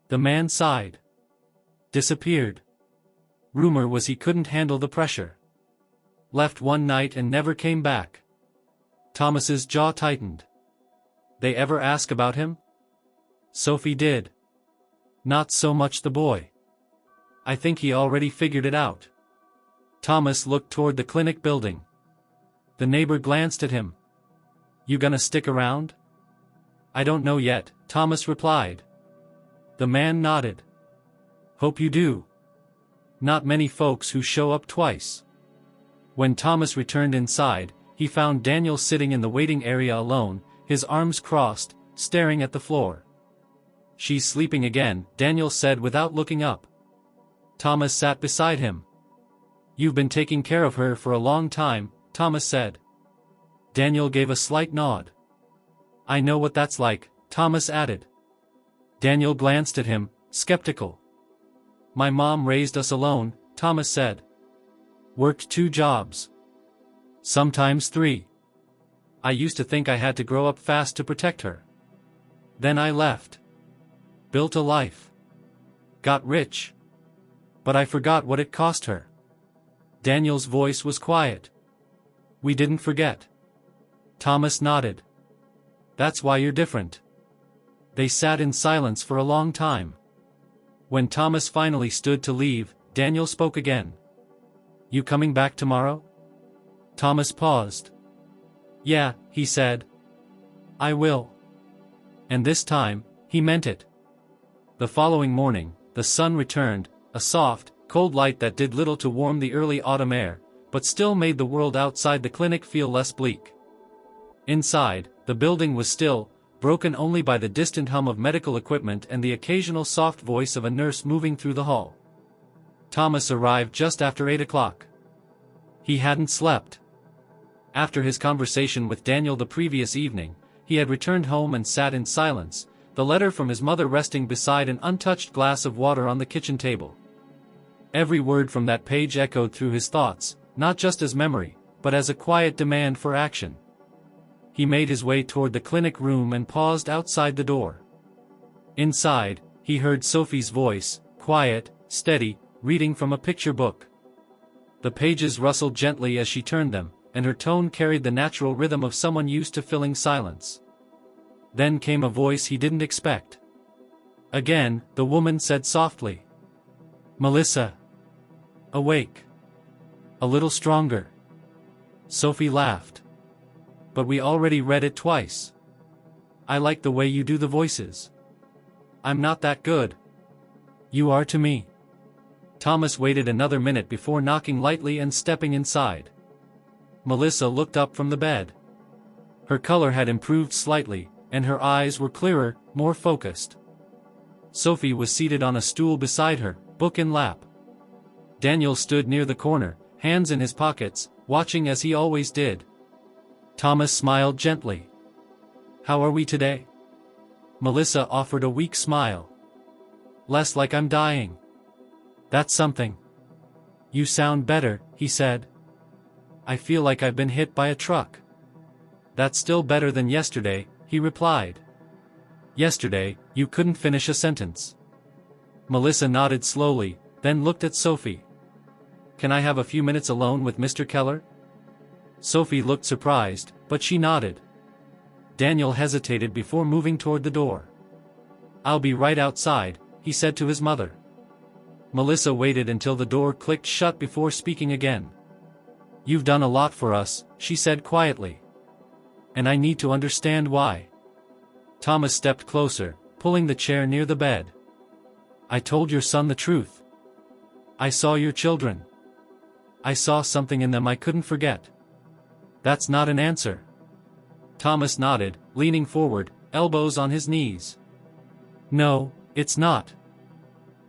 The man sighed. "Disappeared. Rumor was he couldn't handle the pressure. Left one night and never came back." Thomas's jaw tightened. "They ever ask about him?" Sophie did. "Not so much the boy. I think he already figured it out." Thomas looked toward the clinic building. The neighbor glanced at him. "You gonna stick around?" "I don't know yet," Thomas replied. The man nodded. "Hope you do. Not many folks who show up twice." When Thomas returned inside, he found Daniel sitting in the waiting area alone, his arms crossed, staring at the floor. "She's sleeping again," Daniel said without looking up. Thomas sat beside him. "You've been taking care of her for a long time," Thomas said. Daniel gave a slight nod. "I know what that's like," Thomas added. Daniel glanced at him, skeptical. "My mom raised us alone," Thomas said. "Worked 2 jobs. Sometimes 3. I used to think I had to grow up fast to protect her. Then I left. Built a life. Got rich. But I forgot what it cost her." Daniel's voice was quiet. "We didn't forget." Thomas nodded. "That's why you're different." They sat in silence for a long time. When Thomas finally stood to leave, Daniel spoke again. "You coming back tomorrow?" Thomas paused. "Yeah," he said. "I will." And this time, he meant it. The following morning, the sun returned, a soft, cold light that did little to warm the early autumn air, but still made the world outside the clinic feel less bleak. Inside, the building was still, broken only by the distant hum of medical equipment and the occasional soft voice of a nurse moving through the hall. Thomas arrived just after 8 o'clock. He hadn't slept. After his conversation with Daniel the previous evening, he had returned home and sat in silence, the letter from his mother resting beside an untouched glass of water on the kitchen table. Every word from that page echoed through his thoughts, not just as memory, but as a quiet demand for action. He made his way toward the clinic room and paused outside the door. Inside, he heard Sophie's voice, quiet, steady, reading from a picture book. The pages rustled gently as she turned them, and her tone carried the natural rhythm of someone used to filling silence. Then came a voice he didn't expect. Again, the woman said softly, "Melissa. Awake. A little stronger." Sophie laughed. "But we already read it twice. I like the way you do the voices." "I'm not that good." "You are to me." Thomas waited another minute before knocking lightly and stepping inside. Melissa looked up from the bed. Her color had improved slightly, and her eyes were clearer, more focused. Sophie was seated on a stool beside her, book in lap. Daniel stood near the corner, hands in his pockets, watching as he always did. Thomas smiled gently. "How are we today?" Melissa offered a weak smile. "Less like I'm dying." "That's something." "You sound better," he said. "I feel like I've been hit by a truck." "That's still better than yesterday," he replied. "Yesterday, you couldn't finish a sentence." Melissa nodded slowly, then looked at Sophie. "Can I have a few minutes alone with Mr. Keller?" Sophie looked surprised, but she nodded. Daniel hesitated before moving toward the door. "I'll be right outside," he said to his mother. Melissa waited until the door clicked shut before speaking again. "You've done a lot for us," she said quietly. "And I need to understand why." Thomas stepped closer, pulling the chair near the bed. "I told your son the truth. I saw your children. I saw something in them I couldn't forget." "That's not an answer." Thomas nodded, leaning forward, elbows on his knees. "No, it's not.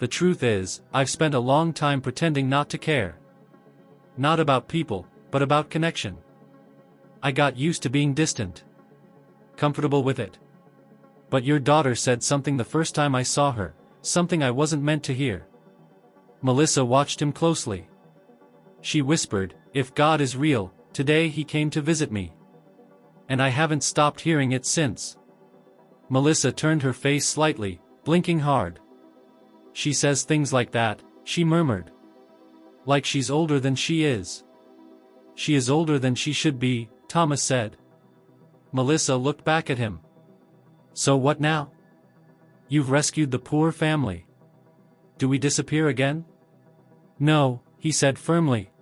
The truth is, I've spent a long time pretending not to care. Not about people, but about connection. I got used to being distant. Comfortable with it. But your daughter said something the first time I saw her, something I wasn't meant to hear." Melissa watched him closely. She whispered, "If God is real, today he came to visit me. And I haven't stopped hearing it since." Melissa turned her face slightly, blinking hard. "She says things like that," she murmured. "Like she's older than she is." "She is older than she should be," Thomas said. Melissa looked back at him. "So what now? You've rescued the poor family. Do we disappear again?" "No," he said firmly.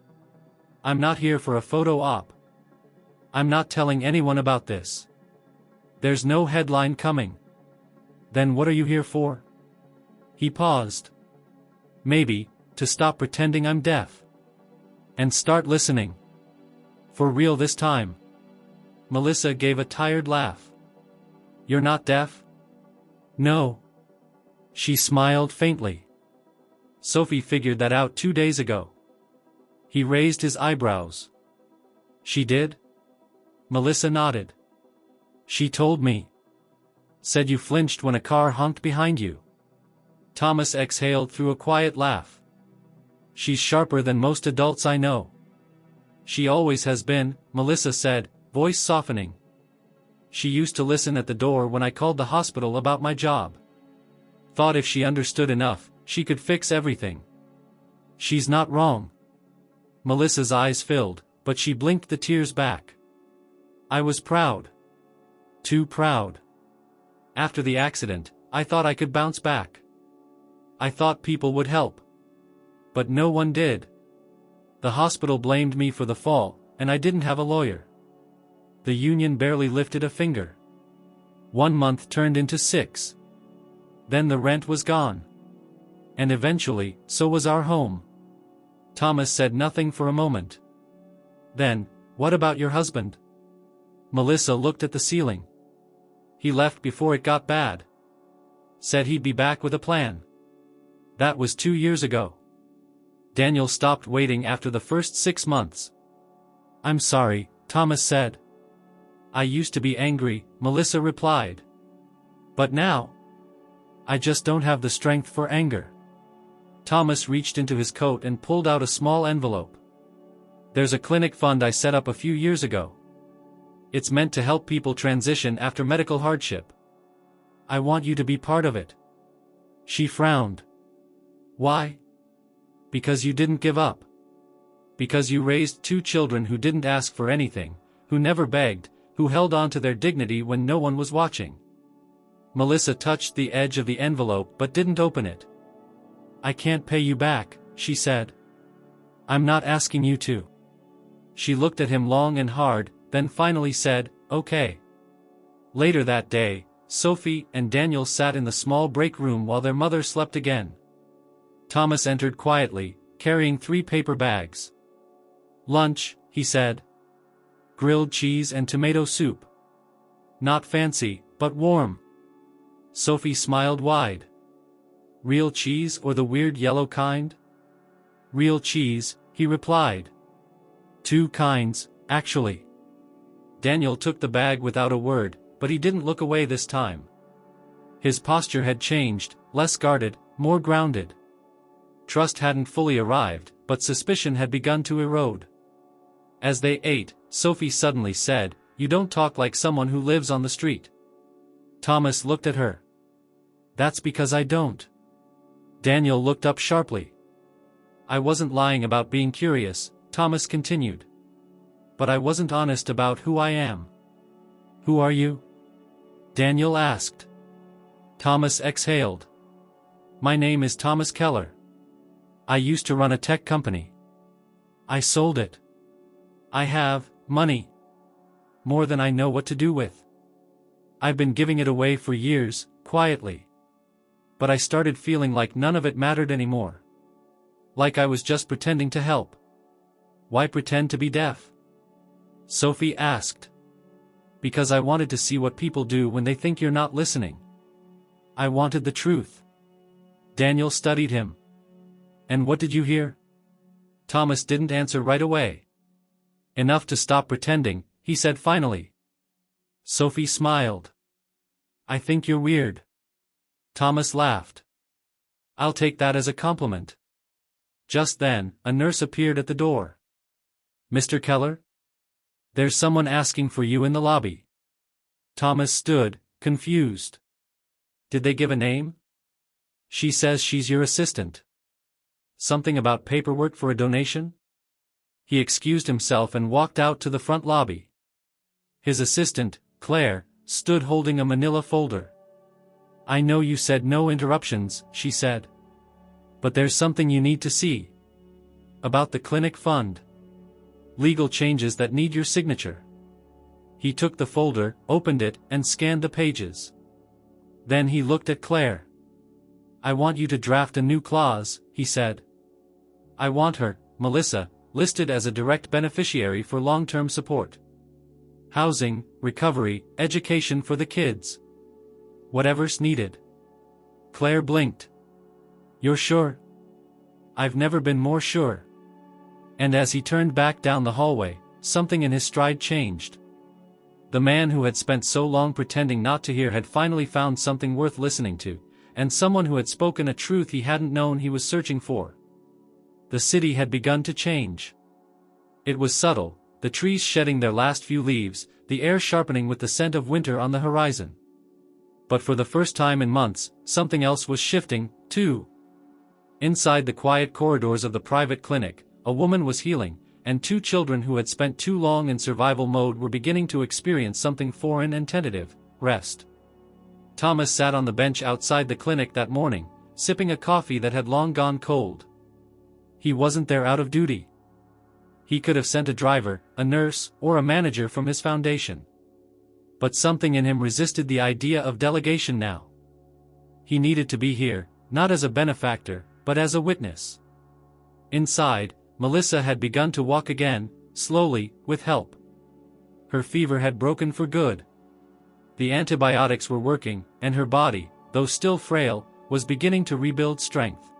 "I'm not here for a photo op. I'm not telling anyone about this. There's no headline coming." "Then what are you here for?" He paused. "Maybe, to stop pretending I'm deaf. And start listening. For real this time." Melissa gave a tired laugh. "You're not deaf?" "No." She smiled faintly. "Sophie figured that out 2 days ago." He raised his eyebrows. "She did?" Melissa nodded. "She told me. Said you flinched when a car honked behind you." Thomas exhaled through a quiet laugh. "She's sharper than most adults I know." "She always has been," Melissa said, voice softening. "She used to listen at the door when I called the hospital about my job. Thought if she understood enough, she could fix everything. She's not wrong." Melissa's eyes filled, but she blinked the tears back. "I was proud. Too proud. After the accident, I thought I could bounce back. I thought people would help. But no one did. The hospital blamed me for the fall, and I didn't have a lawyer. The union barely lifted a finger. 1 month turned into 6. Then the rent was gone. And eventually, so was our home." Thomas said nothing for a moment. "Then, what about your husband?" Melissa looked at the ceiling. "He left before it got bad. Said he'd be back with a plan. That was 2 years ago. Daniel stopped waiting after the first 6 months." "I'm sorry," Thomas said. "I used to be angry," Melissa replied. "But now, I just don't have the strength for anger." Thomas reached into his coat and pulled out a small envelope. "There's a clinic fund I set up a few years ago. It's meant to help people transition after medical hardship. I want you to be part of it." She frowned. "Why?" "Because you didn't give up. Because you raised 2 children who didn't ask for anything, who never begged, who held on to their dignity when no one was watching." Melissa touched the edge of the envelope but didn't open it. "I can't pay you back," she said. "I'm not asking you to." She looked at him long and hard, then finally said, "Okay." Later that day, Sophie and Daniel sat in the small break room while their mother slept again. Thomas entered quietly, carrying 3 paper bags. "Lunch," he said. "Grilled cheese and tomato soup. Not fancy, but warm." Sophie smiled wide. "Real cheese or the weird yellow kind?" "Real cheese," he replied. "2 kinds, actually." Daniel took the bag without a word, but he didn't look away this time. His posture had changed, less guarded, more grounded. Trust hadn't fully arrived, but suspicion had begun to erode. As they ate, Sophie suddenly said, "You don't talk like someone who lives on the street." Thomas looked at her. "That's because I don't." Daniel looked up sharply. "I wasn't lying about being curious," Thomas continued. "But I wasn't honest about who I am." "Who are you?" Daniel asked. Thomas exhaled. "My name is Thomas Keller." I used to run a tech company. I sold it. I have money. More than I know what to do with. I've been giving it away for years, quietly. But I started feeling like none of it mattered anymore. Like I was just pretending to help. Why pretend to be deaf? Sophie asked. Because I wanted to see what people do when they think you're not listening. I wanted the truth. Daniel studied him. And what did you hear? Thomas didn't answer right away. Enough to stop pretending, he said finally. Sophie smiled. I think you're weird. Thomas laughed. I'll take that as a compliment. Just then, a nurse appeared at the door. Mr. Keller? There's someone asking for you in the lobby. Thomas stood, confused. Did they give a name? She says she's your assistant. Something about paperwork for a donation? He excused himself and walked out to the front lobby. His assistant, Claire, stood holding a manila folder. I know you said no interruptions, she said. But there's something you need to see. About the clinic fund. Legal changes that need your signature. He took the folder, opened it, and scanned the pages. Then he looked at Claire. I want you to draft a new clause, he said. I want her, Melissa, listed as a direct beneficiary for long-term support. Housing, recovery, education for the kids. Whatever's needed. Claire blinked. You're sure? I've never been more sure. And as he turned back down the hallway, something in his stride changed. The man who had spent so long pretending not to hear had finally found something worth listening to, and someone who had spoken a truth he hadn't known he was searching for. The city had begun to change. It was subtle, the trees shedding their last few leaves, the air sharpening with the scent of winter on the horizon. But for the first time in months, something else was shifting, too. Inside the quiet corridors of the private clinic, a woman was healing, and two children who had spent too long in survival mode were beginning to experience something foreign and tentative: rest. Thomas sat on the bench outside the clinic that morning, sipping a coffee that had long gone cold. He wasn't there out of duty. He could have sent a driver, a nurse, or a manager from his foundation. But something in him resisted the idea of delegation now. He needed to be here, not as a benefactor, but as a witness. Inside, Melissa had begun to walk again, slowly, with help. Her fever had broken for good. The antibiotics were working, and her body, though still frail, was beginning to rebuild strength.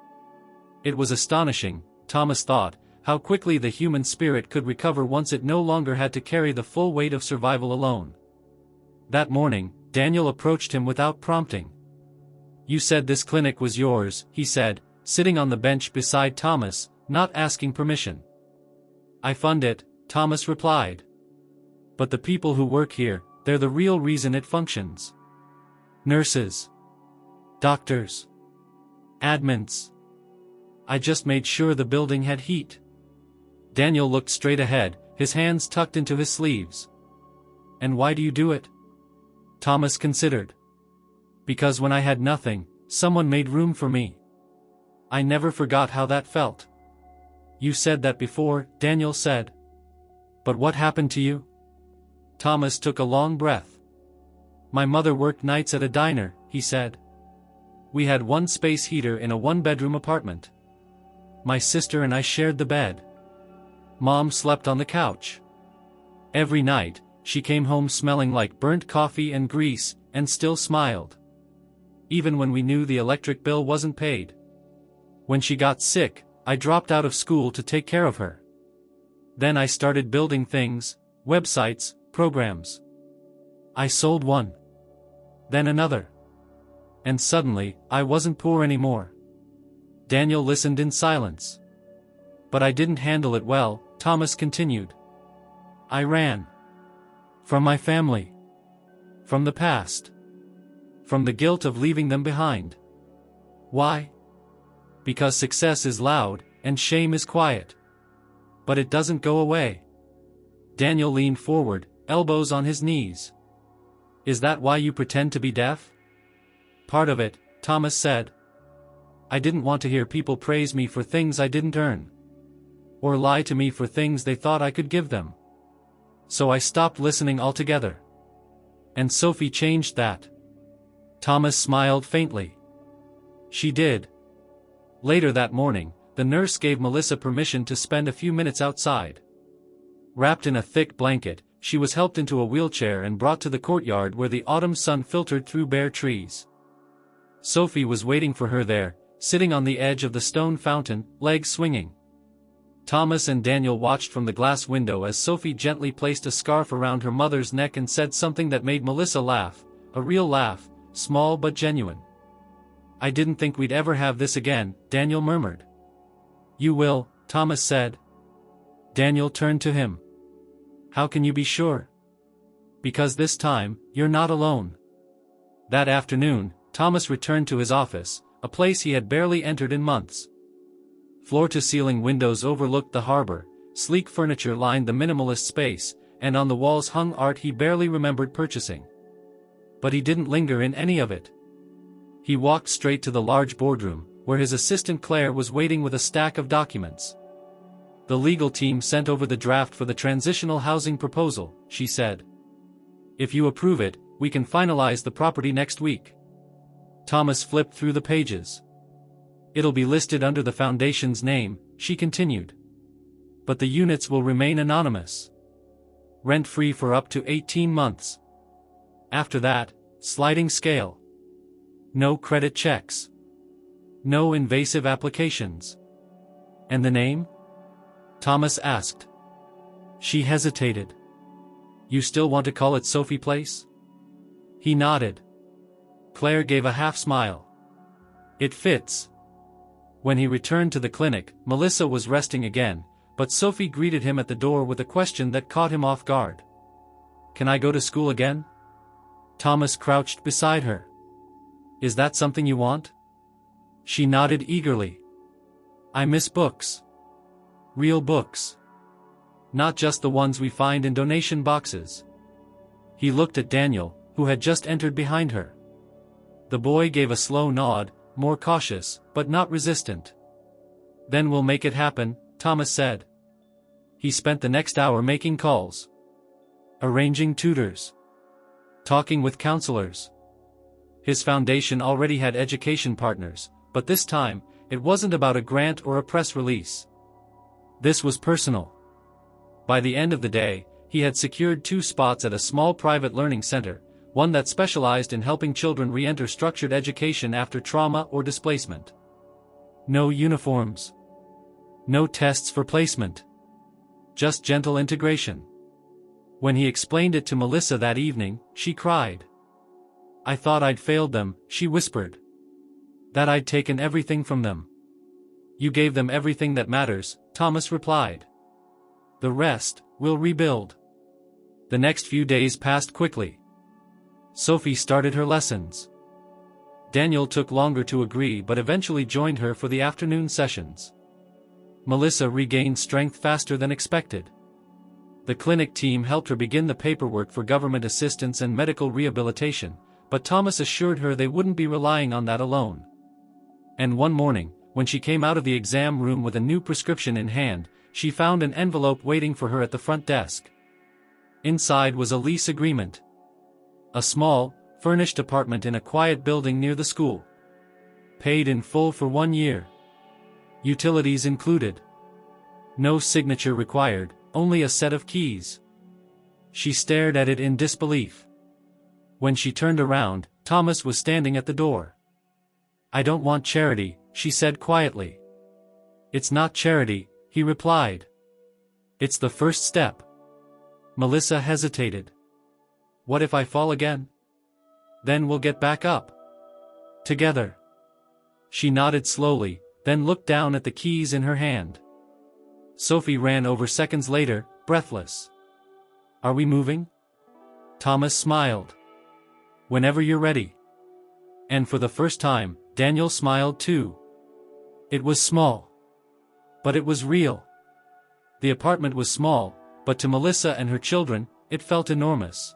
It was astonishing, Thomas thought, how quickly the human spirit could recover once it no longer had to carry the full weight of survival alone. That morning, Daniel approached him without prompting. You said this clinic was yours, he said, sitting on the bench beside Thomas, not asking permission. I fund it, Thomas replied. But the people who work here, they're the real reason it functions. Nurses. Doctors. Admins. I just made sure the building had heat. Daniel looked straight ahead, his hands tucked into his sleeves. And why do you do it? Thomas considered. Because when I had nothing, someone made room for me. I never forgot how that felt. You said that before, Daniel said. But what happened to you? Thomas took a long breath. My mother worked nights at a diner, he said. We had one space heater in a one-bedroom apartment. My sister and I shared the bed. Mom slept on the couch. Every night, she came home smelling like burnt coffee and grease, and still smiled. Even when we knew the electric bill wasn't paid. When she got sick, I dropped out of school to take care of her. Then I started building things, websites, programs. I sold one. Then another. And suddenly, I wasn't poor anymore. Daniel listened in silence. But I didn't handle it well, Thomas continued. I ran. From my family. From the past. From the guilt of leaving them behind. Why? Because success is loud, and shame is quiet. But it doesn't go away. Daniel leaned forward, elbows on his knees. Is that why you pretend to be deaf? Part of it, Thomas said. I didn't want to hear people praise me for things I didn't earn. Or lie to me for things they thought I could give them. So I stopped listening altogether. And Sophie changed that. Thomas smiled faintly. She did. Later that morning, the nurse gave Melissa permission to spend a few minutes outside. Wrapped in a thick blanket, she was helped into a wheelchair and brought to the courtyard where the autumn sun filtered through bare trees. Sophie was waiting for her there, sitting on the edge of the stone fountain, legs swinging. Thomas and Daniel watched from the glass window as Sophie gently placed a scarf around her mother's neck and said something that made Melissa laugh, a real laugh, small but genuine. "I didn't think we'd ever have this again," Daniel murmured. "You will," Thomas said. Daniel turned to him. "How can you be sure?" "Because this time, you're not alone." That afternoon, Thomas returned to his office, a place he had barely entered in months. Floor-to-ceiling windows overlooked the harbor, sleek furniture lined the minimalist space, and on the walls hung art he barely remembered purchasing. But he didn't linger in any of it. He walked straight to the large boardroom, where his assistant Claire was waiting with a stack of documents. "The legal team sent over the draft for the transitional housing proposal," she said. "If you approve it, we can finalize the property next week." Thomas flipped through the pages. "It'll be listed under the foundation's name," she continued. "But the units will remain anonymous. Rent-free for up to 18 months. After that, sliding scale. No credit checks. No invasive applications." "And the name?" Thomas asked. She hesitated. "You still want to call it Sophie Place?" He nodded. Claire gave a half-smile. "It fits." When he returned to the clinic, Melissa was resting again, but Sophie greeted him at the door with a question that caught him off guard. "Can I go to school again?" Thomas crouched beside her. "Is that something you want?" She nodded eagerly. "I miss books. Real books. Not just the ones we find in donation boxes." He looked at Daniel, who had just entered behind her. The boy gave a slow nod, more cautious, but not resistant. "Then we'll make it happen," Thomas said. He spent the next hour making calls. Arranging tutors. Talking with counselors. His foundation already had education partners, but this time, it wasn't about a grant or a press release. This was personal. By the end of the day, he had secured 2 spots at a small private learning center, one that specialized in helping children re-enter structured education after trauma or displacement. No uniforms. No tests for placement. Just gentle integration. When he explained it to Melissa that evening, she cried. "I thought I'd failed them," she whispered. "That I'd taken everything from them." "You gave them everything that matters," Thomas replied. "The rest, we'll rebuild." The next few days passed quickly. Sophie started her lessons. Daniel took longer to agree but eventually joined her for the afternoon sessions. Melissa regained strength faster than expected. The clinic team helped her begin the paperwork for government assistance and medical rehabilitation, but Thomas assured her they wouldn't be relying on that alone. And one morning, when she came out of the exam room with a new prescription in hand, she found an envelope waiting for her at the front desk. Inside was a lease agreement. A small, furnished apartment in a quiet building near the school. Paid in full for 1 year. Utilities included. No signature required, only a set of keys. She stared at it in disbelief. When she turned around, Thomas was standing at the door. "I don't want charity," she said quietly. "It's not charity," he replied. "It's the first step." Melissa hesitated. "What if I fall again?" "Then we'll get back up. Together." She nodded slowly, then looked down at the keys in her hand. Sophie ran over seconds later, breathless. "Are we moving?" Thomas smiled. "Whenever you're ready." And for the first time, Daniel smiled too. It was small. But it was real. The apartment was small, but to Melissa and her children, it felt enormous.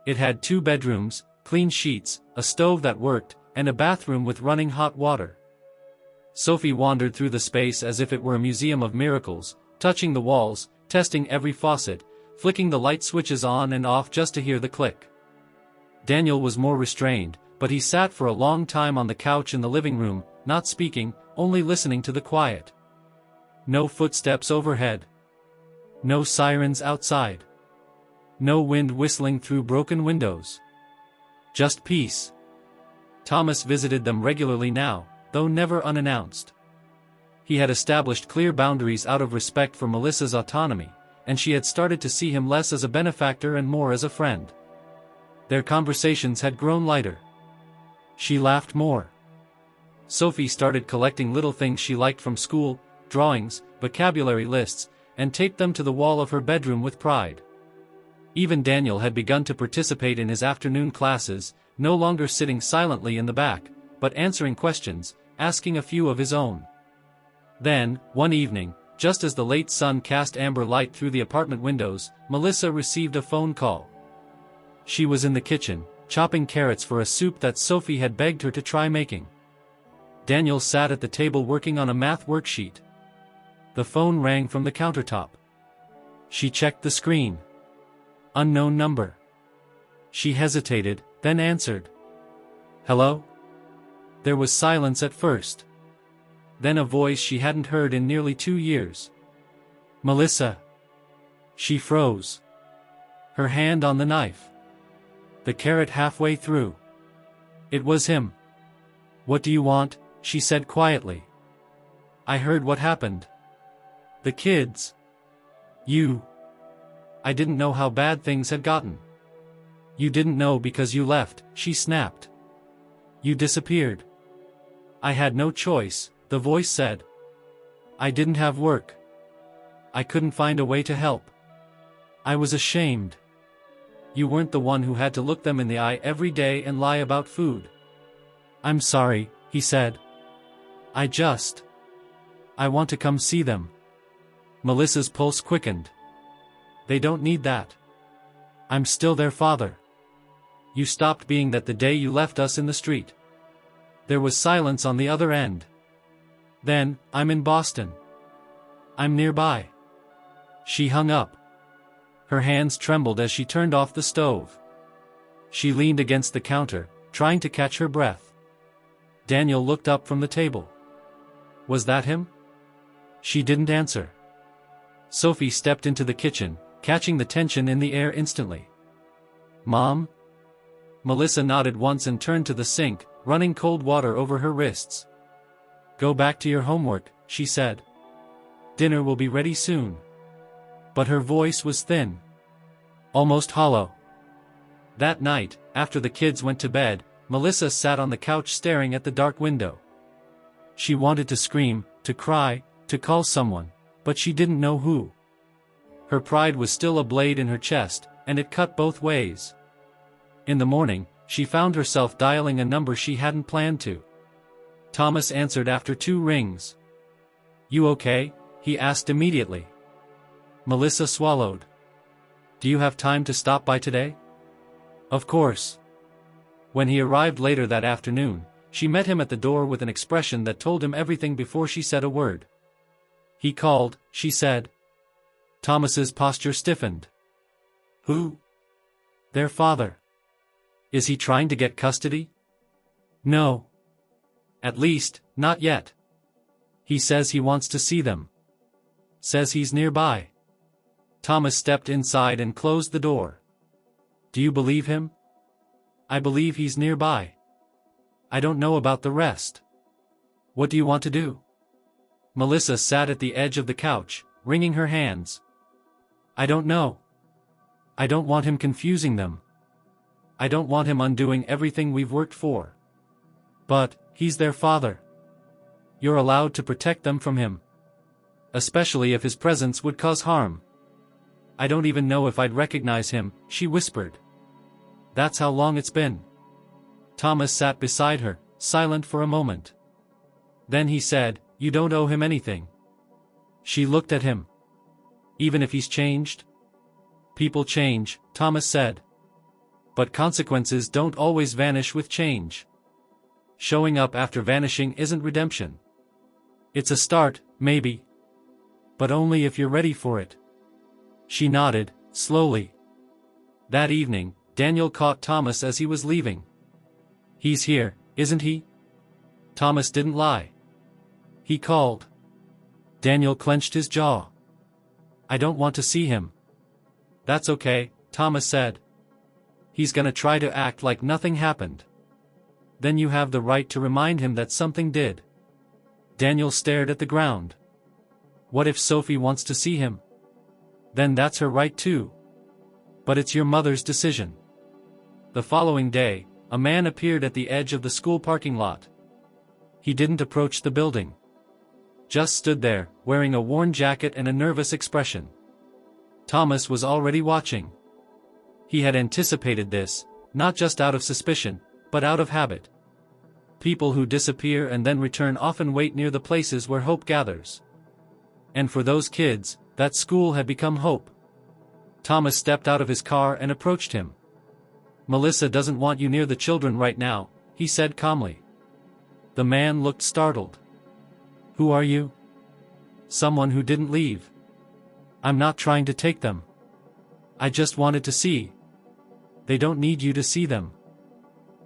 It had 2 bedrooms, clean sheets, a stove that worked, and a bathroom with running hot water. Sophie wandered through the space as if it were a museum of miracles, touching the walls, testing every faucet, flicking the light switches on and off just to hear the click. Daniel was more restrained, but he sat for a long time on the couch in the living room, not speaking, only listening to the quiet. No footsteps overhead. No sirens outside. No wind whistling through broken windows. Just peace. Thomas visited them regularly now, though never unannounced. He had established clear boundaries out of respect for Melissa's autonomy, and she had started to see him less as a benefactor and more as a friend. Their conversations had grown lighter. She laughed more. Sophie started collecting little things she liked from school, drawings, vocabulary lists, and taped them to the wall of her bedroom with pride. Even Daniel had begun to participate in his afternoon classes, no longer sitting silently in the back, but answering questions, asking a few of his own. Then, one evening, just as the late sun cast amber light through the apartment windows, Melissa received a phone call. She was in the kitchen, chopping carrots for a soup that Sophie had begged her to try making. Daniel sat at the table working on a math worksheet. The phone rang from the countertop. She checked the screen. Unknown number. She hesitated, then answered. Hello? There was silence at first. Then a voice she hadn't heard in nearly 2 years. Melissa. She froze. Her hand on the knife. The carrot halfway through. It was him. What do you want? She said quietly. I heard what happened. The kids. You. I didn't know how bad things had gotten. You didn't know because you left, she snapped. You disappeared. I had no choice, the voice said. I didn't have work. I couldn't find a way to help. I was ashamed. You weren't the one who had to look them in the eye every day and lie about food. I'm sorry, he said. I want to come see them. Melissa's pulse quickened. They don't need that. I'm still their father. You stopped being that the day you left us in the street. There was silence on the other end. Then, I'm in Boston. I'm nearby. She hung up. Her hands trembled as she turned off the stove. She leaned against the counter, trying to catch her breath. Daniel looked up from the table. Was that him? She didn't answer. Sophie stepped into the kitchen, catching the tension in the air instantly. Mom? Melissa nodded once and turned to the sink, running cold water over her wrists. Go back to your homework, she said. Dinner will be ready soon. But her voice was thin. Almost hollow. That night, after the kids went to bed, Melissa sat on the couch staring at the dark window. She wanted to scream, to cry, to call someone, but she didn't know who. Her pride was still a blade in her chest, and it cut both ways. In the morning, she found herself dialing a number she hadn't planned to. Thomas answered after 2 rings. You okay? He asked immediately. Melissa swallowed. Do you have time to stop by today? Of course. When he arrived later that afternoon, she met him at the door with an expression that told him everything before she said a word. He called, she said. Thomas's posture stiffened. Who? Their father. Is he trying to get custody? No. At least, not yet. He says he wants to see them. Says he's nearby. Thomas stepped inside and closed the door. Do you believe him? I believe he's nearby. I don't know about the rest. What do you want to do? Melissa sat at the edge of the couch, wringing her hands. I don't know. I don't want him confusing them. I don't want him undoing everything we've worked for. But, he's their father. You're allowed to protect them from him. Especially if his presence would cause harm. I don't even know if I'd recognize him, she whispered. That's how long it's been. Thomas sat beside her, silent for a moment. Then he said, You don't owe him anything. She looked at him. Even if he's changed? People change, Thomas said. But consequences don't always vanish with change. Showing up after vanishing isn't redemption. It's a start, maybe. But only if you're ready for it. She nodded, slowly. That evening, Daniel caught Thomas as he was leaving. He's here, isn't he? Thomas didn't lie. He called. Daniel clenched his jaw. I don't want to see him. That's okay, Thomas said. He's gonna try to act like nothing happened. Then you have the right to remind him that something did. Daniel stared at the ground. What if Sophie wants to see him? Then that's her right too. But it's your mother's decision. The following day, a man appeared at the edge of the school parking lot. He didn't approach the building. Just stood there, wearing a worn jacket and a nervous expression. Thomas was already watching. He had anticipated this, not just out of suspicion, but out of habit. People who disappear and then return often wait near the places where hope gathers. And for those kids, that school had become hope. Thomas stepped out of his car and approached him. Melissa doesn't want you near the children right now, he said calmly. The man looked startled. Who are you? Someone who didn't leave. I'm not trying to take them. I just wanted to see. They don't need you to see them.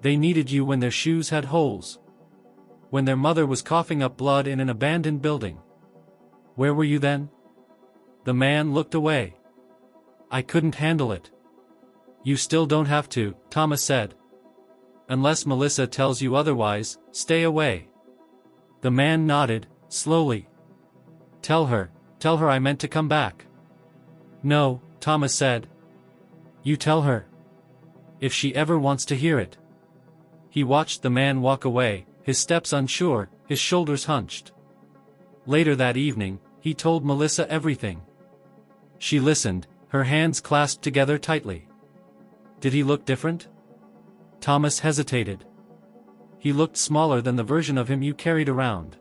They needed you when their shoes had holes. When their mother was coughing up blood in an abandoned building. Where were you then? The man looked away. I couldn't handle it. You still don't have to, Thomas said. Unless Melissa tells you otherwise, stay away. The man nodded, slowly. Tell her I meant to come back. No, Thomas said. You tell her. If she ever wants to hear it. He watched the man walk away, his steps unsure, his shoulders hunched. Later that evening, he told Melissa everything. She listened, her hands clasped together tightly. Did he look different? Thomas hesitated. He looked smaller than the version of him you carried around.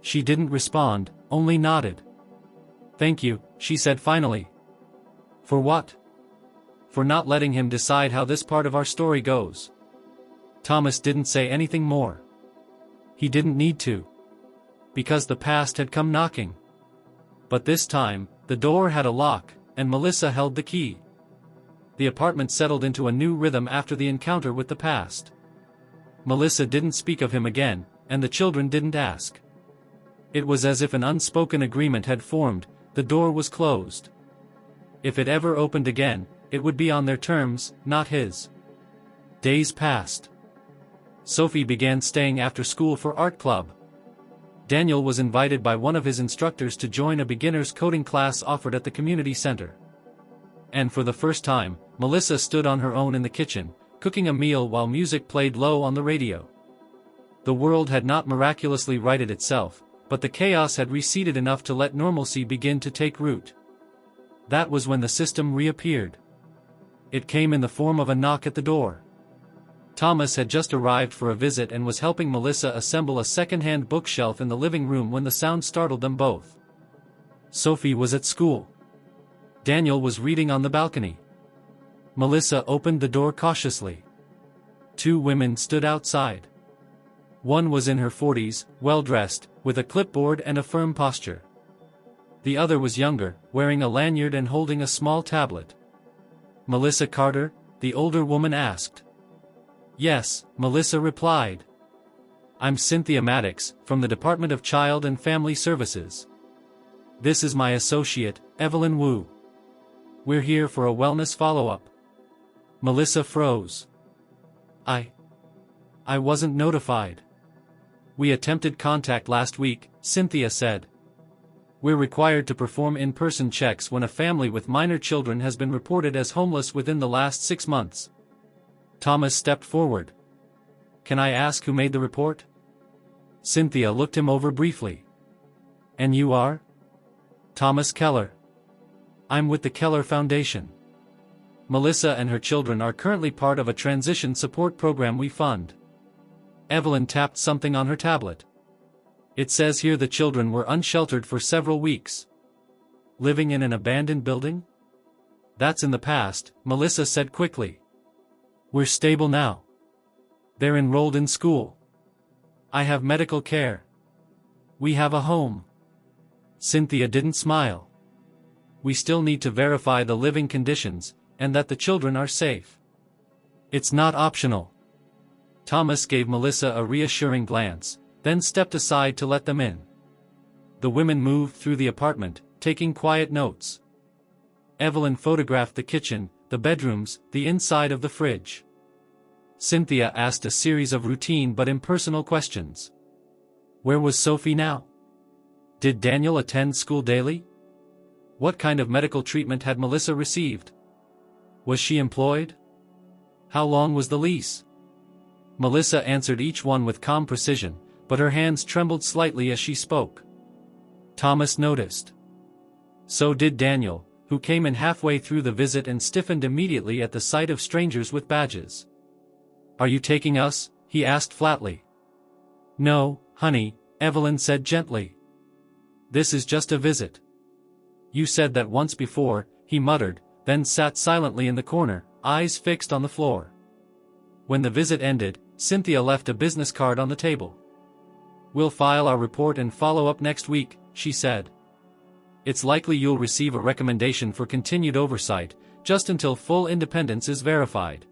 She didn't respond, only nodded. Thank you, she said finally. For what? For not letting him decide how this part of our story goes. Thomas didn't say anything more. He didn't need to. Because the past had come knocking. But this time, the door had a lock, and Melissa held the key. The apartment settled into a new rhythm after the encounter with the past. Melissa didn't speak of him again, and the children didn't ask. It was as if an unspoken agreement had formed, the door was closed. If it ever opened again, it would be on their terms, not his. Days passed. Sophie began staying after school for art club. Daniel was invited by one of his instructors to join a beginner's coding class offered at the community center. And for the first time, Melissa stood on her own in the kitchen, cooking a meal while music played low on the radio. The world had not miraculously righted itself, but the chaos had receded enough to let normalcy begin to take root. That was when the system reappeared. It came in the form of a knock at the door. Thomas had just arrived for a visit and was helping Melissa assemble a second-hand bookshelf in the living room when the sound startled them both. Sophie was at school. Daniel was reading on the balcony. Melissa opened the door cautiously. Two women stood outside. One was in her 40s, well-dressed, with a clipboard and a firm posture. The other was younger, wearing a lanyard and holding a small tablet. Melissa Carter? The older woman asked. Yes, Melissa replied. I'm Cynthia Maddox, from the Department of Child and Family Services. This is my associate, Evelyn Wu. We're here for a wellness follow-up. Melissa froze. I wasn't notified. We attempted contact last week, Cynthia said. We're required to perform in-person checks when a family with minor children has been reported as homeless within the last 6 months. Thomas stepped forward. Can I ask who made the report? Cynthia looked him over briefly. And you are? Thomas Keller. I'm with the Keller Foundation. Melissa and her children are currently part of a transition support program we fund. Evelyn tapped something on her tablet. It says here the children were unsheltered for several weeks. Living in an abandoned building? That's in the past, Melissa said quickly. We're stable now. They're enrolled in school. I have medical care. We have a home. Cynthia didn't smile. We still need to verify the living conditions, and that the children are safe. It's not optional. Thomas gave Melissa a reassuring glance, then stepped aside to let them in. The women moved through the apartment, taking quiet notes. Evelyn photographed the kitchen, the bedrooms, the inside of the fridge. Cynthia asked a series of routine but impersonal questions. Where was Sophie now? Did Daniel attend school daily? What kind of medical treatment had Melissa received? Was she employed? How long was the lease? Melissa answered each one with calm precision, but her hands trembled slightly as she spoke. Thomas noticed. So did Daniel, who came in halfway through the visit and stiffened immediately at the sight of strangers with badges. Are you taking us? He asked flatly. No, honey, Evelyn said gently. This is just a visit. You said that once before, he muttered, then sat silently in the corner, eyes fixed on the floor. When the visit ended, Cynthia left a business card on the table. We'll file our report and follow up next week, she said. It's likely you'll receive a recommendation for continued oversight, just until full independence is verified.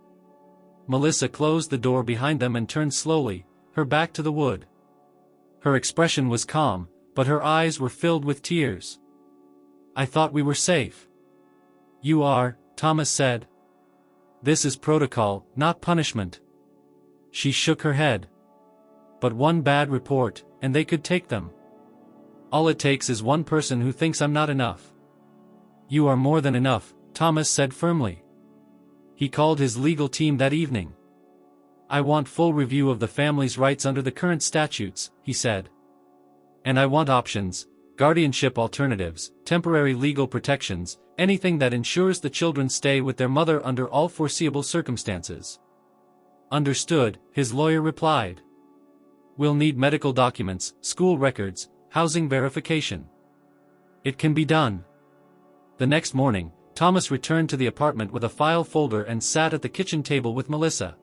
Melissa closed the door behind them and turned slowly, her back to the wood. Her expression was calm, but her eyes were filled with tears. I thought we were safe. You are, Thomas said. This is protocol, not punishment. She shook her head. But one bad report, and they could take them. All it takes is one person who thinks I'm not enough. You are more than enough, Thomas said firmly. He called his legal team that evening. I want full review of the family's rights under the current statutes, he said. And I want options, guardianship alternatives, temporary legal protections, anything that ensures the children stay with their mother under all foreseeable circumstances. Understood, his lawyer replied. We'll need medical documents, school records, housing verification. It can be done. The next morning, Thomas returned to the apartment with a file folder and sat at the kitchen table with Melissa.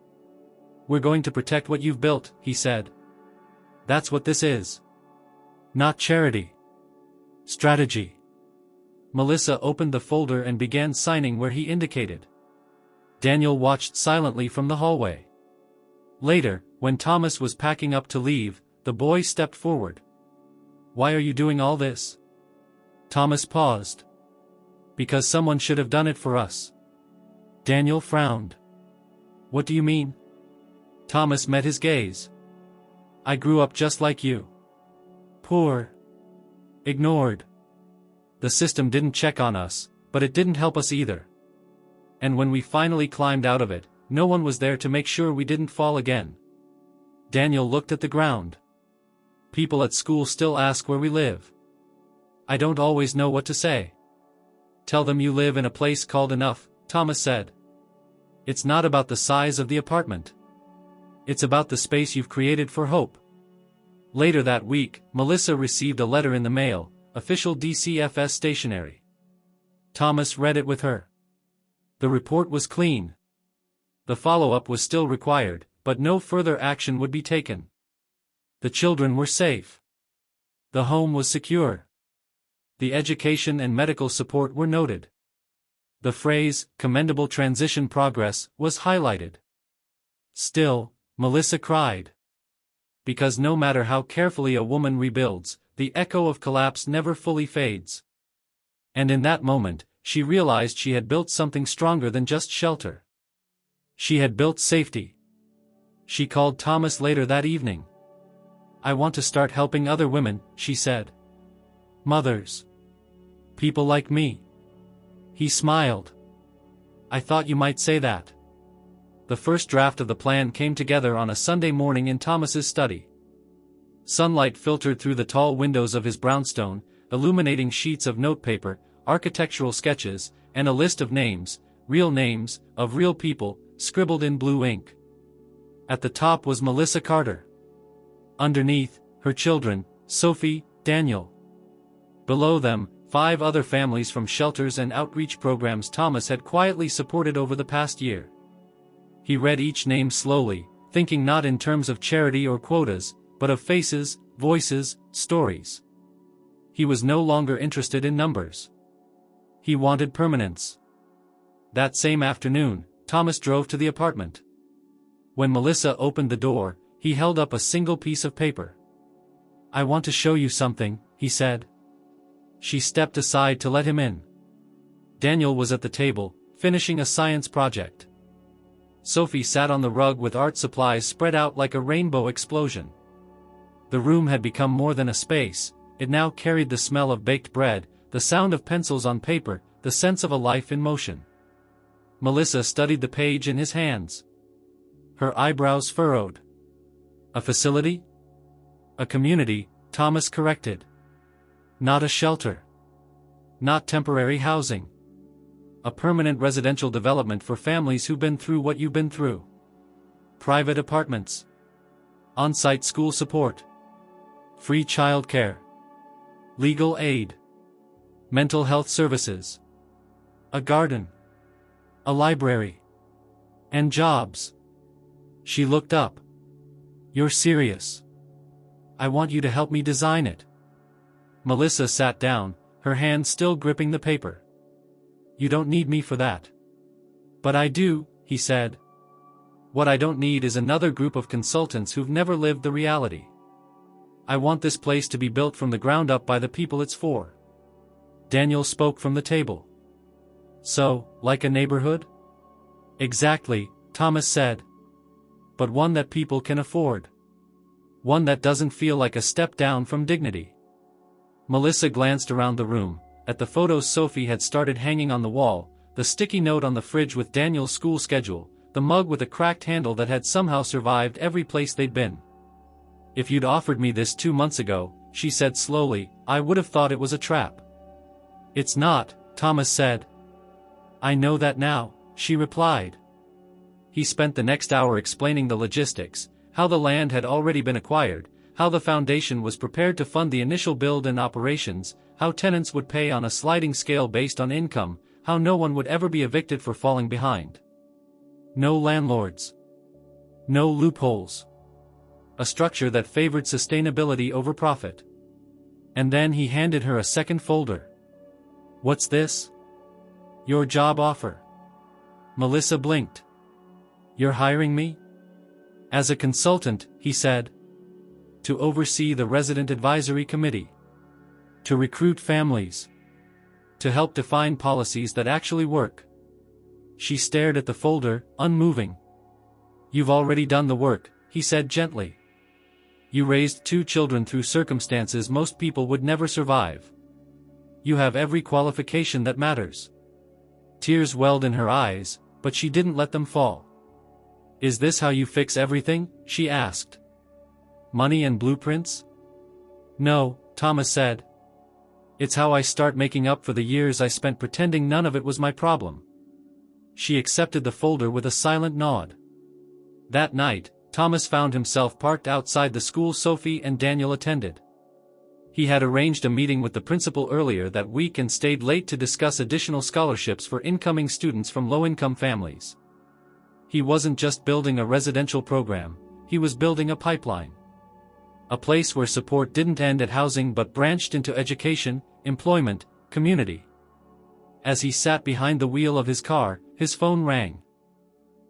We're going to protect what you've built, he said. That's what this is. Not charity. Strategy. Melissa opened the folder and began signing where he indicated. Daniel watched silently from the hallway. Later, when Thomas was packing up to leave, the boy stepped forward. Why are you doing all this? Thomas paused. Because someone should have done it for us. Daniel frowned. What do you mean? Thomas met his gaze. I grew up just like you. Poor. Ignored. The system didn't check on us, but it didn't help us either. And when we finally climbed out of it, no one was there to make sure we didn't fall again. Daniel looked at the ground. People at school still ask where we live. I don't always know what to say. Tell them you live in a place called enough, Thomas said. It's not about the size of the apartment. It's about the space you've created for hope. Later that week, Melissa received a letter in the mail, official DCFS stationery. Thomas read it with her. The report was clean. The follow-up was still required, but no further action would be taken. The children were safe. The home was secure. The education and medical support were noted. The phrase, commendable transition progress, was highlighted. Still, Melissa cried. Because no matter how carefully a woman rebuilds, the echo of collapse never fully fades. And in that moment, she realized she had built something stronger than just shelter. She had built safety. She called Thomas later that evening. I want to start helping other women, she said. Mothers. People like me. He smiled. I thought you might say that. The first draft of the plan came together on a Sunday morning in Thomas's study. Sunlight filtered through the tall windows of his brownstone, illuminating sheets of notepaper, architectural sketches, and a list of names, of real people, scribbled in blue ink. At the top was Melissa Carter. Underneath, her children, Sophie, Daniel. Below them, 5 other families from shelters and outreach programs Thomas had quietly supported over the past year. He read each name slowly, thinking not in terms of charity or quotas, but of faces, voices, stories. He was no longer interested in numbers. He wanted permanence. That same afternoon, Thomas drove to the apartment. When Melissa opened the door, he held up a single piece of paper. "I want to show you something," he said. She stepped aside to let him in. Daniel was at the table, finishing a science project. Sophie sat on the rug with art supplies spread out like a rainbow explosion. The room had become more than a space, it now carried the smell of baked bread, the sound of pencils on paper, the sense of a life in motion. Melissa studied the page in his hands. Her eyebrows furrowed. "A facility?" "A community," Thomas corrected. "Not a shelter. Not temporary housing. A permanent residential development for families who've been through what you've been through. Private apartments. On-site school support. Free childcare. Legal aid. Mental health services. A garden. A library. And jobs." She looked up. "You're serious? I want you to help me design it." Melissa sat down, her hand still gripping the paper. "You don't need me for that." "But I do," he said. "What I don't need is another group of consultants who've never lived the reality. I want this place to be built from the ground up by the people it's for." Daniel spoke from the table. "So, like a neighborhood?" "Exactly," Thomas said. "But one that people can afford. One that doesn't feel like a step down from dignity." Melissa glanced around the room, at the photos Sophie had started hanging on the wall, the sticky note on the fridge with Daniel's school schedule, the mug with a cracked handle that had somehow survived every place they'd been. "If you'd offered me this 2 months ago," she said slowly, "I would have thought it was a trap." "It's not," Thomas said. "I know that now," she replied. He spent the next hour explaining the logistics, how the land had already been acquired, how the foundation was prepared to fund the initial build and operations, how tenants would pay on a sliding scale based on income, how no one would ever be evicted for falling behind. No landlords. No loopholes. A structure that favored sustainability over profit. And then he handed her a second folder. "What's this?" "Your job offer." Melissa blinked. "You're hiring me?" "As a consultant," he said. "To oversee the resident advisory committee. To recruit families. To help define policies that actually work." She stared at the folder, unmoving. "You've already done the work," he said gently. "You raised 2 children through circumstances most people would never survive. You have every qualification that matters." Tears welled in her eyes, but she didn't let them fall. "Is this how you fix everything?" she asked. "Money and blueprints?" "No," Thomas said. "It's how I start making up for the years I spent pretending none of it was my problem." She accepted the folder with a silent nod. That night, Thomas found himself parked outside the school Sophie and Daniel attended. He had arranged a meeting with the principal earlier that week and stayed late to discuss additional scholarships for incoming students from low-income families. He wasn't just building a residential program, he was building a pipeline. A place where support didn't end at housing but branched into education, employment, community. As he sat behind the wheel of his car, his phone rang.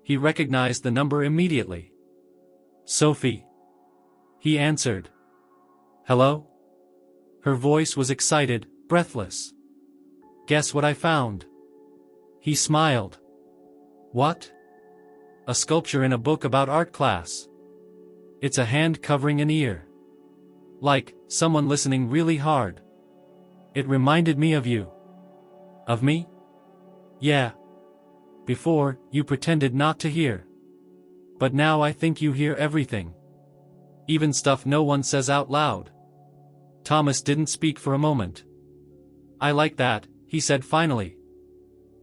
He recognized the number immediately. "Sophie." He answered. "Hello?" Her voice was excited, breathless. "Guess what I found?" He smiled. "What?" "A sculpture in a book about art class. It's a hand covering an ear. Like, someone listening really hard. It reminded me of you." "Of me?" "Yeah. Before, you pretended not to hear. But now I think you hear everything. Even stuff no one says out loud." Thomas didn't speak for a moment. "I like that," he said finally.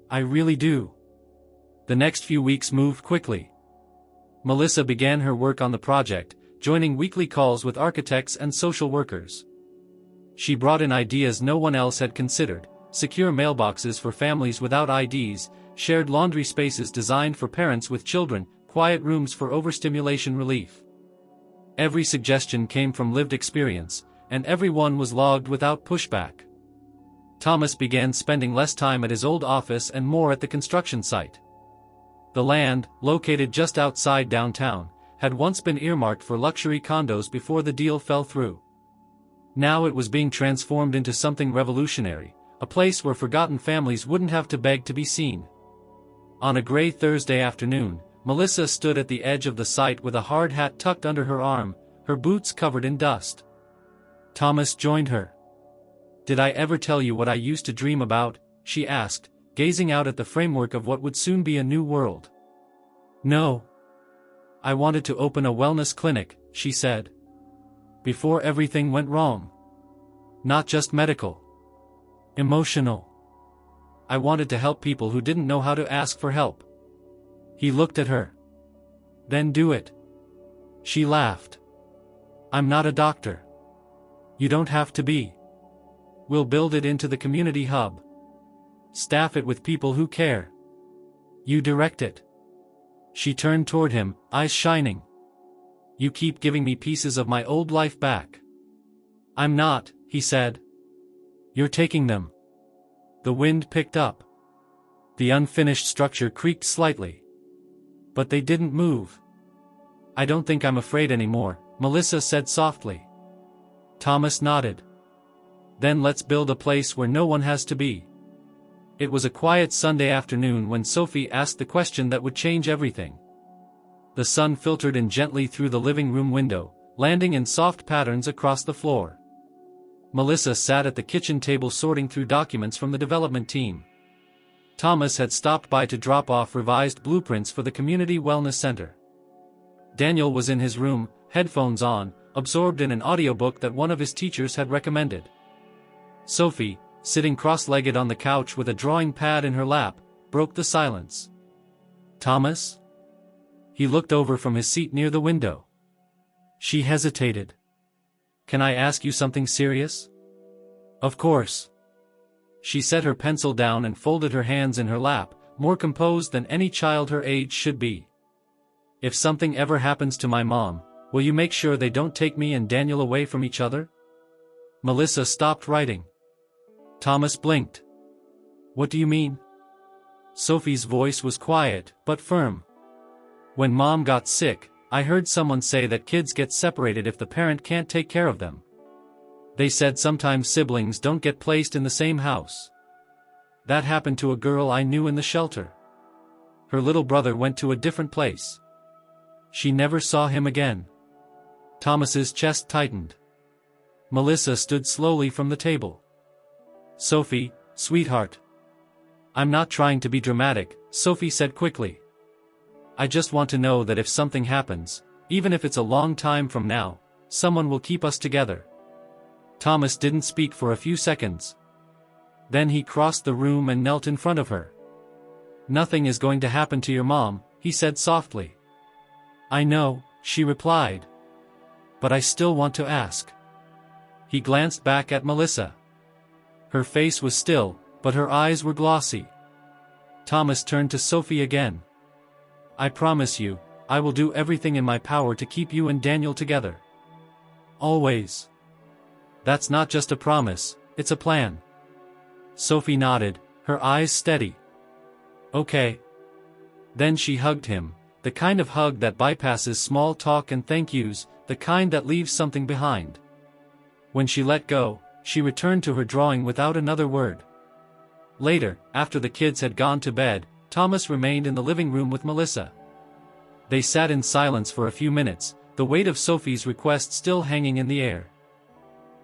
"I really do." The next few weeks moved quickly. Melissa began her work on the project, joining weekly calls with architects and social workers. She brought in ideas no one else had considered: secure mailboxes for families without IDs, shared laundry spaces designed for parents with children, quiet rooms for overstimulation relief. Every suggestion came from lived experience, and every one was logged without pushback. Thomas began spending less time at his old office and more at the construction site. The land, located just outside downtown, had once been earmarked for luxury condos before the deal fell through. Now it was being transformed into something revolutionary, a place where forgotten families wouldn't have to beg to be seen. On a gray Thursday afternoon, Melissa stood at the edge of the site with a hard hat tucked under her arm, her boots covered in dust. Thomas joined her. "Did I ever tell you what I used to dream about?" she asked, gazing out at the framework of what would soon be a new world. "No. I wanted to open a wellness clinic," she said. "Before everything went wrong. Not just medical. Emotional. I wanted to help people who didn't know how to ask for help." He looked at her. "Then do it." She laughed. "I'm not a doctor. You don't have to be. We'll build it into the community hub. Staff it with people who care. You direct it." She turned toward him, eyes shining. "You keep giving me pieces of my old life back." "I'm not," he said. "You're taking them." The wind picked up. The unfinished structure creaked slightly. But they didn't move. "I don't think I'm afraid anymore," Melissa said softly. Thomas nodded. "Then let's build a place where no one has to be." It was a quiet Sunday afternoon when Sophie asked the question that would change everything. The sun filtered in gently through the living room window, landing in soft patterns across the floor. Melissa sat at the kitchen table sorting through documents from the development team. Thomas had stopped by to drop off revised blueprints for the Community Wellness Center. Daniel was in his room, headphones on, absorbed in an audiobook that one of his teachers had recommended. Sophie, sitting cross-legged on the couch with a drawing pad in her lap, broke the silence. "Thomas?" He looked over from his seat near the window. She hesitated. "Can I ask you something serious?" "Of course." She set her pencil down and folded her hands in her lap, more composed than any child her age should be. "If something ever happens to my mom, will you make sure they don't take me and Daniel away from each other?" Melissa stopped writing. Thomas blinked. "What do you mean?" Sophie's voice was quiet, but firm. "When Mom got sick, I heard someone say that kids get separated if the parent can't take care of them. They said sometimes siblings don't get placed in the same house. That happened to a girl I knew in the shelter. Her little brother went to a different place. She never saw him again." Thomas's chest tightened. Melissa stood slowly from the table. "Sophie, sweetheart. I'm not trying to be dramatic," Sophie said quickly. "I just want to know that if something happens, even if it's a long time from now, someone will keep us together." Thomas didn't speak for a few seconds. Then he crossed the room and knelt in front of her. "Nothing is going to happen to your mom," he said softly. "I know," she replied. "But I still want to ask." He glanced back at Melissa. Her face was still, but her eyes were glossy. Thomas turned to Sophie again. "I promise you, I will do everything in my power to keep you and Daniel together. Always." "That's not just a promise, it's a plan." Sophie nodded, her eyes steady. "Okay." Then she hugged him, the kind of hug that bypasses small talk and thank yous, the kind that leaves something behind. When she let go, she returned to her drawing without another word. Later, after the kids had gone to bed, Thomas remained in the living room with Melissa. They sat in silence for a few minutes, the weight of Sophie's request still hanging in the air.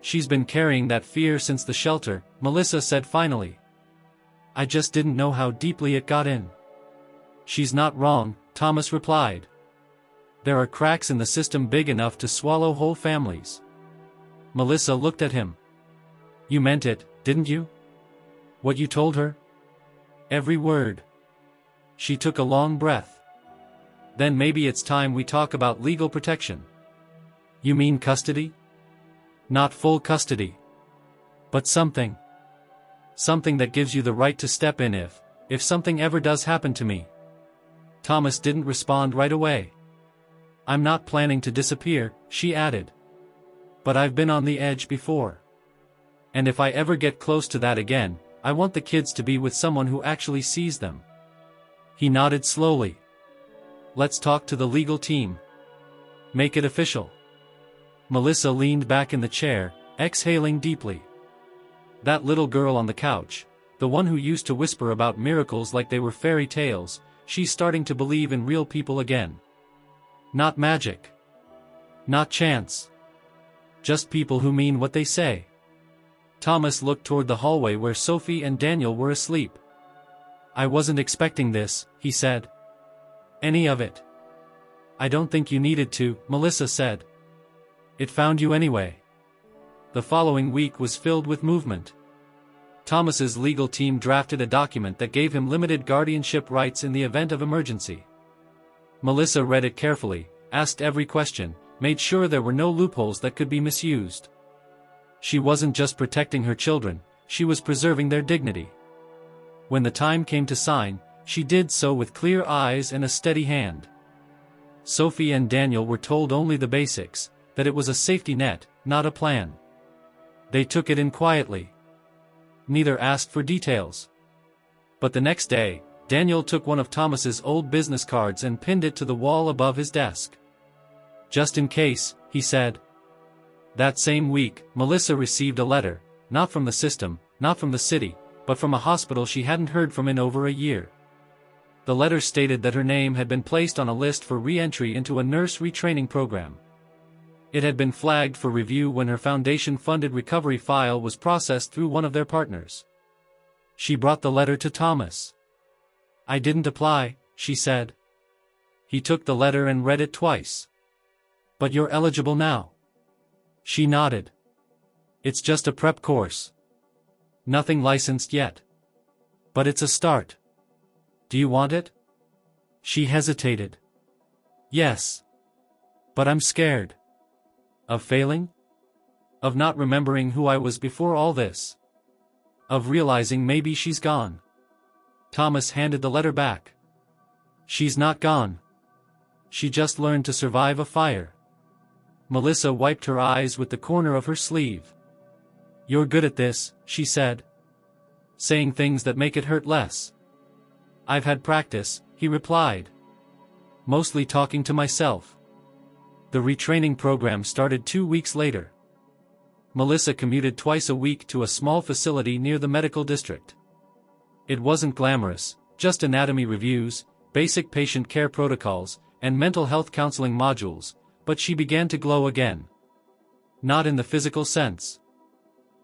"She's been carrying that fear since the shelter," Melissa said finally. "I just didn't know how deeply it got in." "She's not wrong," Thomas replied. "There are cracks in the system big enough to swallow whole families." Melissa looked at him. "You meant it, didn't you? What you told her?" "Every word." She took a long breath. "Then maybe it's time we talk about legal protection." "You mean custody?" "Not full custody. But something. Something that gives you the right to step in if something ever does happen to me." Thomas didn't respond right away. I'm not planning to disappear, she added. But I've been on the edge before. And if I ever get close to that again, I want the kids to be with someone who actually sees them. He nodded slowly. Let's talk to the legal team. Make it official. Melissa leaned back in the chair, exhaling deeply. That little girl on the couch, the one who used to whisper about miracles like they were fairy tales, she's starting to believe in real people again. Not magic. Not chance. Just people who mean what they say. Thomas looked toward the hallway where Sophie and Daniel were asleep. I wasn't expecting this, he said. Any of it. I don't think you needed to, Melissa said. It found you anyway. The following week was filled with movement. Thomas's legal team drafted a document that gave him limited guardianship rights in the event of emergency. Melissa read it carefully, asked every question, made sure there were no loopholes that could be misused. She wasn't just protecting her children, she was preserving their dignity. When the time came to sign, she did so with clear eyes and a steady hand. Sophie and Daniel were told only the basics, that it was a safety net, not a plan. They took it in quietly. Neither asked for details. But the next day, Daniel took one of Thomas's old business cards and pinned it to the wall above his desk. Just in case, he said. That same week, Melissa received a letter, not from the system, not from the city, but from a hospital she hadn't heard from in over a year. The letter stated that her name had been placed on a list for re-entry into a nurse retraining program. It had been flagged for review when her foundation-funded recovery file was processed through one of their partners. She brought the letter to Thomas. I didn't apply, she said. He took the letter and read it twice. But you're eligible now. She nodded. It's just a prep course. Nothing licensed yet. But it's a start. Do you want it? She hesitated. Yes. But I'm scared. Of failing? Of not remembering who I was before all this? Of realizing maybe she's gone? Thomas handed the letter back. She's not gone. She just learned to survive a fire. Melissa wiped her eyes with the corner of her sleeve. You're good at this, she said. Saying things that make it hurt less. I've had practice, he replied. Mostly talking to myself. The retraining program started 2 weeks later. Melissa commuted twice a week to a small facility near the medical district. It wasn't glamorous, just anatomy reviews, basic patient care protocols, and mental health counseling modules, but she began to glow again. Not in the physical sense.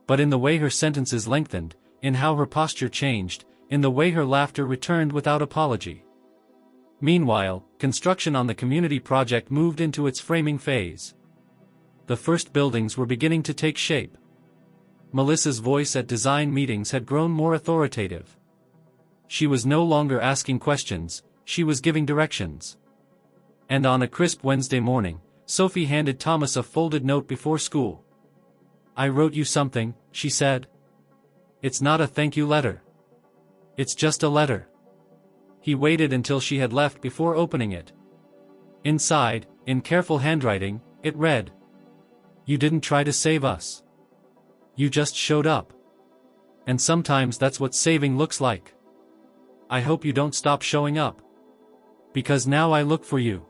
But in the way her sentences lengthened, in how her posture changed, in the way her laughter returned without apology. Meanwhile, construction on the community project moved into its framing phase. The first buildings were beginning to take shape. Melissa's voice at design meetings had grown more authoritative. She was no longer asking questions, she was giving directions. And on a crisp Wednesday morning, Sophie handed Thomas a folded note before school. I wrote you something, she said. It's not a thank you letter. It's just a letter. He waited until she had left before opening it. Inside, in careful handwriting, it read. You didn't try to save us. You just showed up. And sometimes that's what saving looks like. I hope you don't stop showing up. Because now I look for you.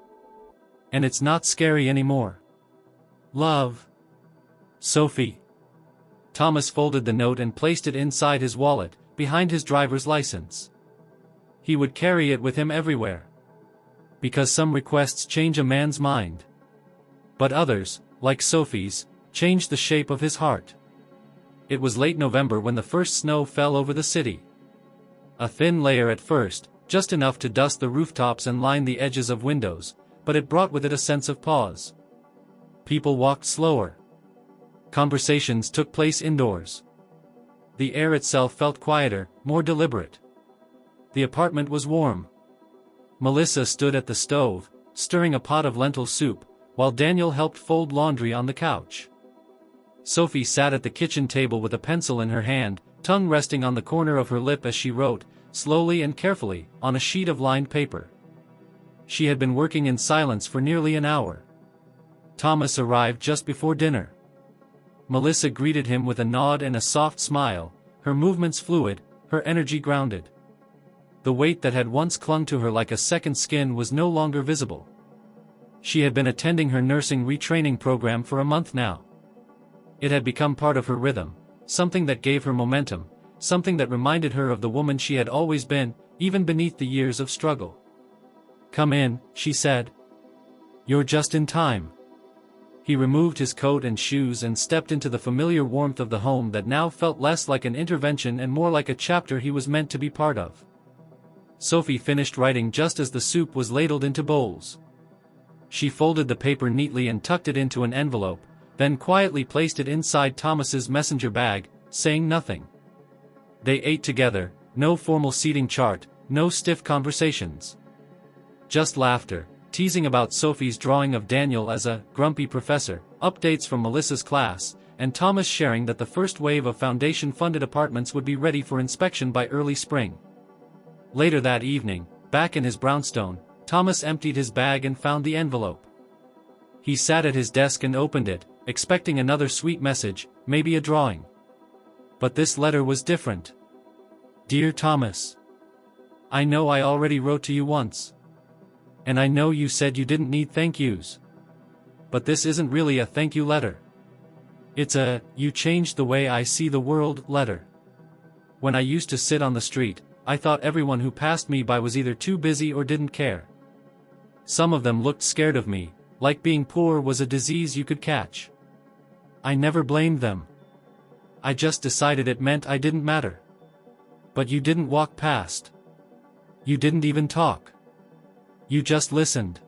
And it's not scary anymore. Love. Sophie. Thomas folded the note and placed it inside his wallet, behind his driver's license. He would carry it with him everywhere. Because some requests change a man's mind. But others, like Sophie's, change the shape of his heart. It was late November when the first snow fell over the city. A thin layer at first, just enough to dust the rooftops and line the edges of windows, but it brought with it a sense of pause. People walked slower. Conversations took place indoors. The air itself felt quieter, more deliberate. The apartment was warm. Melissa stood at the stove, stirring a pot of lentil soup, while Daniel helped fold laundry on the couch. Sophie sat at the kitchen table with a pencil in her hand, tongue resting on the corner of her lip as she wrote, slowly and carefully, on a sheet of lined paper. she had been working in silence for nearly an hour. Thomas arrived just before dinner. Melissa greeted him with a nod and a soft smile, her movements fluid, her energy grounded. The weight that had once clung to her like a second skin was no longer visible. She had been attending her nursing retraining program for a month now. It had become part of her rhythm, something that gave her momentum, something that reminded her of the woman she had always been, even beneath the years of struggle. "Come in," she said. "You're just in time." He removed his coat and shoes and stepped into the familiar warmth of the home that now felt less like an intervention and more like a chapter he was meant to be part of. Sophie finished writing just as the soup was ladled into bowls. She folded the paper neatly and tucked it into an envelope, then quietly placed it inside Thomas's messenger bag, saying nothing. They ate together, no formal seating chart, no stiff conversations. Just laughter, teasing about Sophie's drawing of Daniel as a grumpy professor, updates from Melissa's class, and Thomas sharing that the first wave of foundation-funded apartments would be ready for inspection by early spring. Later that evening, back in his brownstone, Thomas emptied his bag and found the envelope. He sat at his desk and opened it, expecting another sweet message, maybe a drawing. But this letter was different. "Dear Thomas, I know I already wrote to you once. And I know you said you didn't need thank yous. But this isn't really a thank you letter. It's a, you changed the way I see the world letter. When I used to sit on the street, I thought everyone who passed me by was either too busy or didn't care. Some of them looked scared of me, like being poor was a disease you could catch. I never blamed them. I just decided it meant I didn't matter. But you didn't walk past. You didn't even talk. You just listened.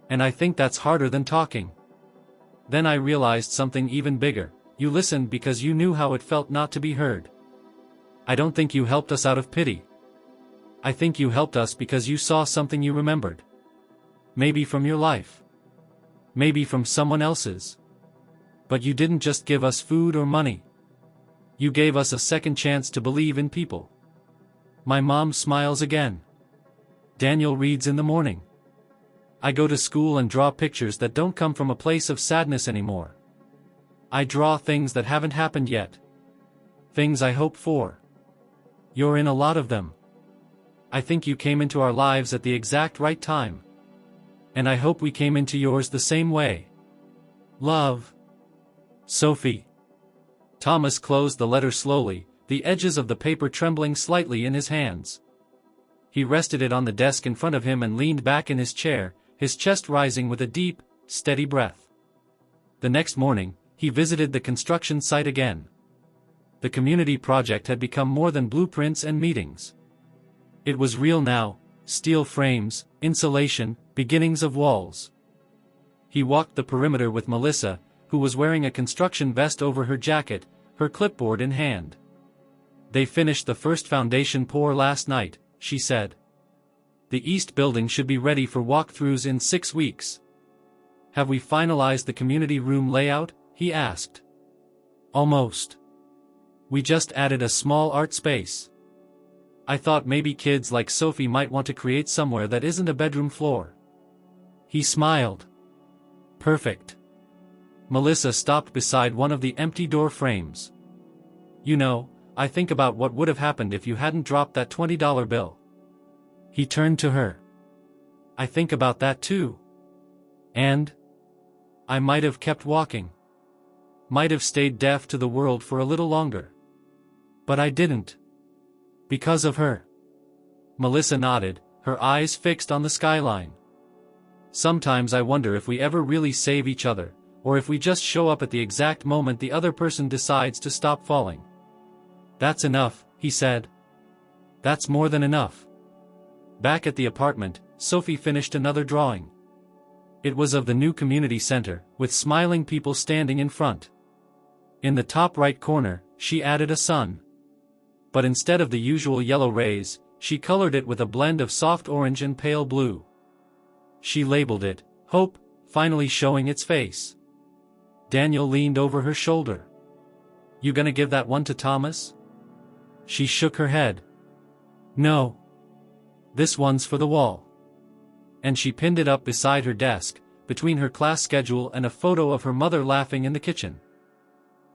And I think that's harder than talking. Then I realized something even bigger. You listened because you knew how it felt not to be heard. I don't think you helped us out of pity. I think you helped us because you saw something you remembered. Maybe from your life. Maybe from someone else's. But you didn't just give us food or money. You gave us a second chance to believe in people." My mom smiles again. Daniel reads in the morning. I go to school and draw pictures that don't come from a place of sadness anymore. I draw things that haven't happened yet. Things I hope for. You're in a lot of them. I think you came into our lives at the exact right time. And I hope we came into yours the same way. Love. Sophie. Thomas closed the letter slowly, the edges of the paper trembling slightly in his hands. He rested it on the desk in front of him and leaned back in his chair, his chest rising with a deep, steady breath. The next morning, he visited the construction site again. The community project had become more than blueprints and meetings. It was real now, steel frames, insulation, beginnings of walls. He walked the perimeter with Melissa, who was wearing a construction vest over her jacket, her clipboard in hand. They finished the first foundation pour last night, she said. The east building should be ready for walkthroughs in 6 weeks. Have we finalized the community room layout? He asked. Almost. We just added a small art space. I thought maybe kids like Sophie might want to create somewhere that isn't a bedroom floor. He smiled. Perfect. Melissa stopped beside one of the empty door frames. You know, I think about what would have happened if you hadn't dropped that $20 bill. He turned to her. I think about that too. And? I might have kept walking. Might have stayed deaf to the world for a little longer. But I didn't. Because of her. Melissa nodded, her eyes fixed on the skyline. Sometimes I wonder if we ever really save each other, or if we just show up at the exact moment the other person decides to stop falling. That's enough, he said. That's more than enough. Back at the apartment, Sophie finished another drawing. It was of the new community center, with smiling people standing in front. In the top right corner, she added a sun. But instead of the usual yellow rays, she colored it with a blend of soft orange and pale blue. She labeled it, Hope, finally showing its face. Daniel leaned over her shoulder. You gonna give that one to Thomas? She shook her head. No. This one's for the wall. and she pinned it up beside her desk, between her class schedule and a photo of her mother laughing in the kitchen.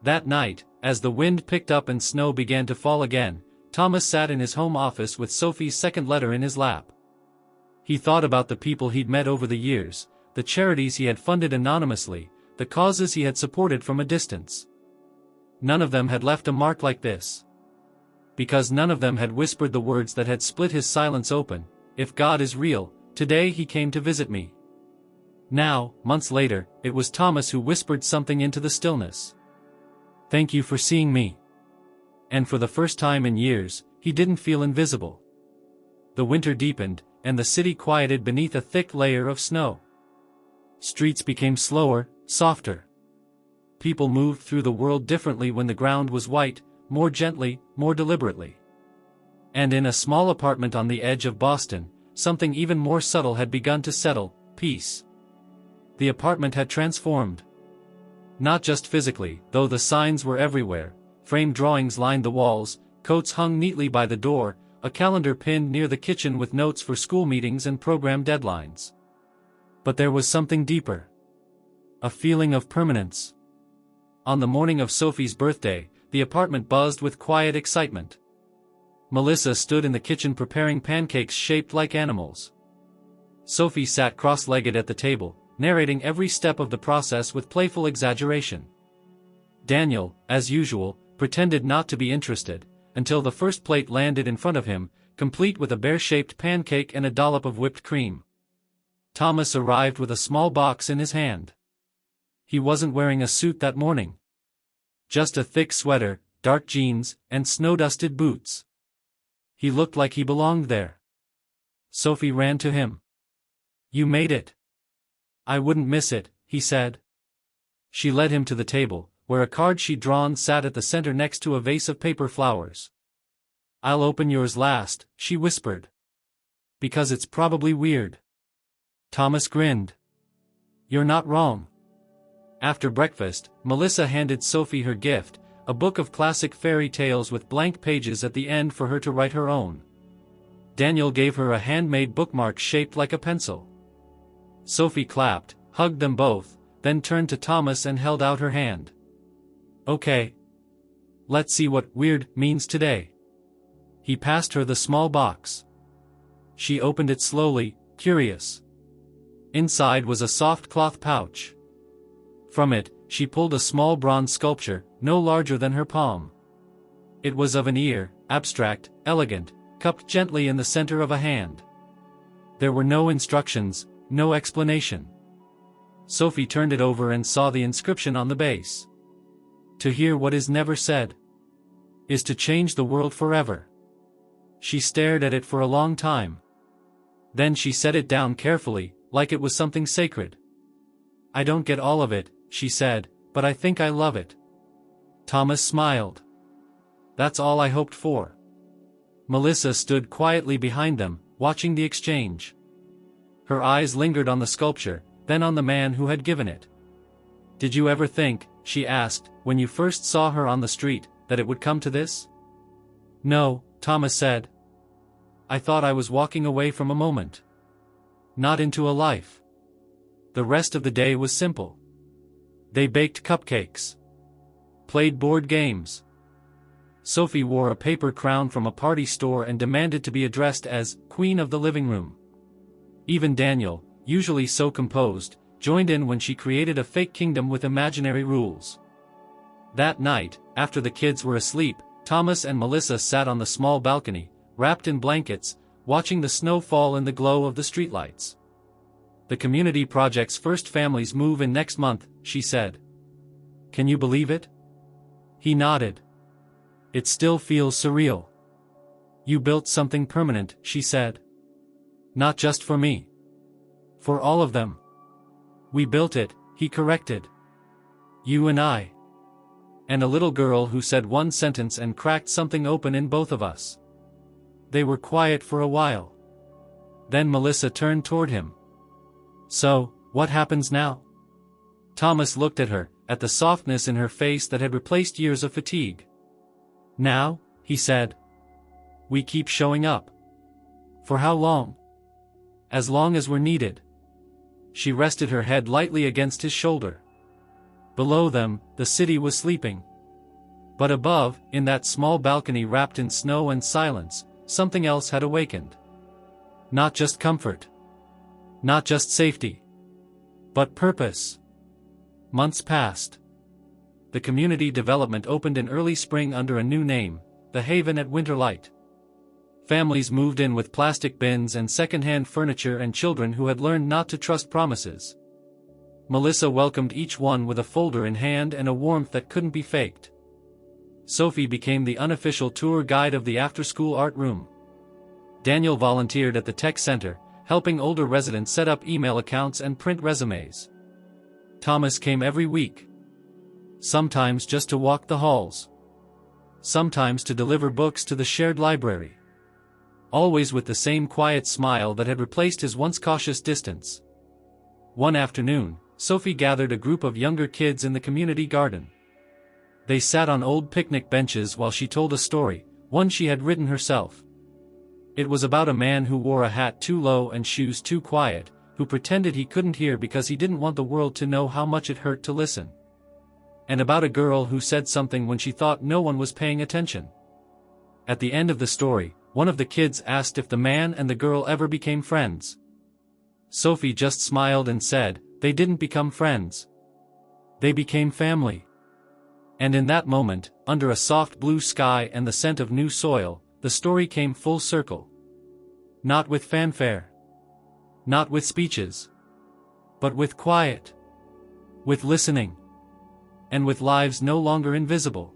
That night, as the wind picked up and snow began to fall again, Thomas sat in his home office with Sophie's second letter in his lap. He thought about the people he'd met over the years, the charities he had funded anonymously, the causes he had supported from a distance. None of them had left a mark like this. Because none of them had whispered the words that had split his silence open: "If God is real, today he came to visit me." Now, months later, it was Thomas who whispered something into the stillness. "Thank you for seeing me." And for the first time in years, he didn't feel invisible. The winter deepened, and the city quieted beneath a thick layer of snow. Streets became slower, softer. People moved through the world differently when the ground was white, more gently, more deliberately. And in a small apartment on the edge of Boston, something even more subtle had begun to settle: peace. The apartment had transformed. Not just physically, though the signs were everywhere. Framed drawings lined the walls, coats hung neatly by the door, a calendar pinned near the kitchen with notes for school meetings and program deadlines. But there was something deeper. A feeling of permanence. On the morning of Sophie's birthday, the apartment buzzed with quiet excitement. Melissa stood in the kitchen preparing pancakes shaped like animals. Sophie sat cross-legged at the table, narrating every step of the process with playful exaggeration. Daniel, as usual, pretended not to be interested, until the first plate landed in front of him, complete with a bear-shaped pancake and a dollop of whipped cream. Thomas arrived with a small box in his hand. He wasn't wearing a suit that morning. Just a thick sweater, dark jeans, and snow-dusted boots. He looked like he belonged there. Sophie ran to him. "You made it." "I wouldn't miss it," he said. She led him to the table, where a card she'd drawn sat at the center next to a vase of paper flowers. "I'll open yours last," she whispered. "Because it's probably weird." Thomas grinned. "You're not wrong." After breakfast, Melissa handed Sophie her gift, a book of classic fairy tales with blank pages at the end for her to write her own. Daniel gave her a handmade bookmark shaped like a pencil. Sophie clapped, hugged them both, then turned to Thomas and held out her hand. "Okay. Let's see what weird means today." He passed her the small box. She opened it slowly, curious. Inside was a soft cloth pouch. From it, she pulled a small bronze sculpture, no larger than her palm. It was of an ear, abstract, elegant, cupped gently in the center of a hand. There were no instructions, no explanation. Sophie turned it over and saw the inscription on the base. "To hear what is never said is to change the world forever." She stared at it for a long time. Then she set it down carefully, like it was something sacred. "I don't get all of it," she said, "but I think I love it." Thomas smiled. "That's all I hoped for." Melissa stood quietly behind them, watching the exchange. Her eyes lingered on the sculpture, then on the man who had given it. "Did you ever think," she asked, "when you first saw her on the street, that it would come to this?" "No," Thomas said. "I thought I was walking away from a moment. Not into a life." The rest of the day was simple. They baked cupcakes. Played board games. Sophie wore a paper crown from a party store and demanded to be addressed as Queen of the Living Room. Even Daniel, usually so composed, joined in when she created a fake kingdom with imaginary rules. That night, after the kids were asleep, Thomas and Melissa sat on the small balcony, wrapped in blankets, watching the snow fall in the glow of the streetlights. "The community project's first families move in next month," she said. "Can you believe it?" He nodded. "It still feels surreal." "You built something permanent," she said. "Not just for me. For all of them." "We built it," he corrected. "You and I. And a little girl who said one sentence and cracked something open in both of us." They were quiet for a while. Then Melissa turned toward him. "So, what happens now?" Thomas looked at her, at the softness in her face that had replaced years of fatigue. "Now," he said. "We keep showing up." "For how long?" As long as we're needed. She rested her head lightly against his shoulder. Below them, the city was sleeping. But above, in that small balcony wrapped in snow and silence, something else had awakened. Not just comfort. Not just safety. But purpose. Months passed. The community development opened in early spring under a new name, the Haven at Winterlight. Families moved in with plastic bins and second-hand furniture and children who had learned not to trust promises. Melissa welcomed each one with a folder in hand and a warmth that couldn't be faked. Sophie became the unofficial tour guide of the after-school art room. Daniel volunteered at the tech center, helping older residents set up email accounts and print resumes. Thomas came every week. Sometimes just to walk the halls. Sometimes to deliver books to the shared library. Always with the same quiet smile that had replaced his once cautious distance. One afternoon, Sophie gathered a group of younger kids in the community garden. They sat on old picnic benches while she told a story, one she had written herself. It was about a man who wore a hat too low and shoes too quiet, who pretended he couldn't hear because he didn't want the world to know how much it hurt to listen. And about a girl who said something when she thought no one was paying attention. At the end of the story, one of the kids asked if the man and the girl ever became friends. Sophie just smiled and said, they didn't become friends. They became family. And in that moment, under a soft blue sky and the scent of new soil, the story came full circle. Not with fanfare. Not with speeches. But with quiet. With listening. And with lives no longer invisible.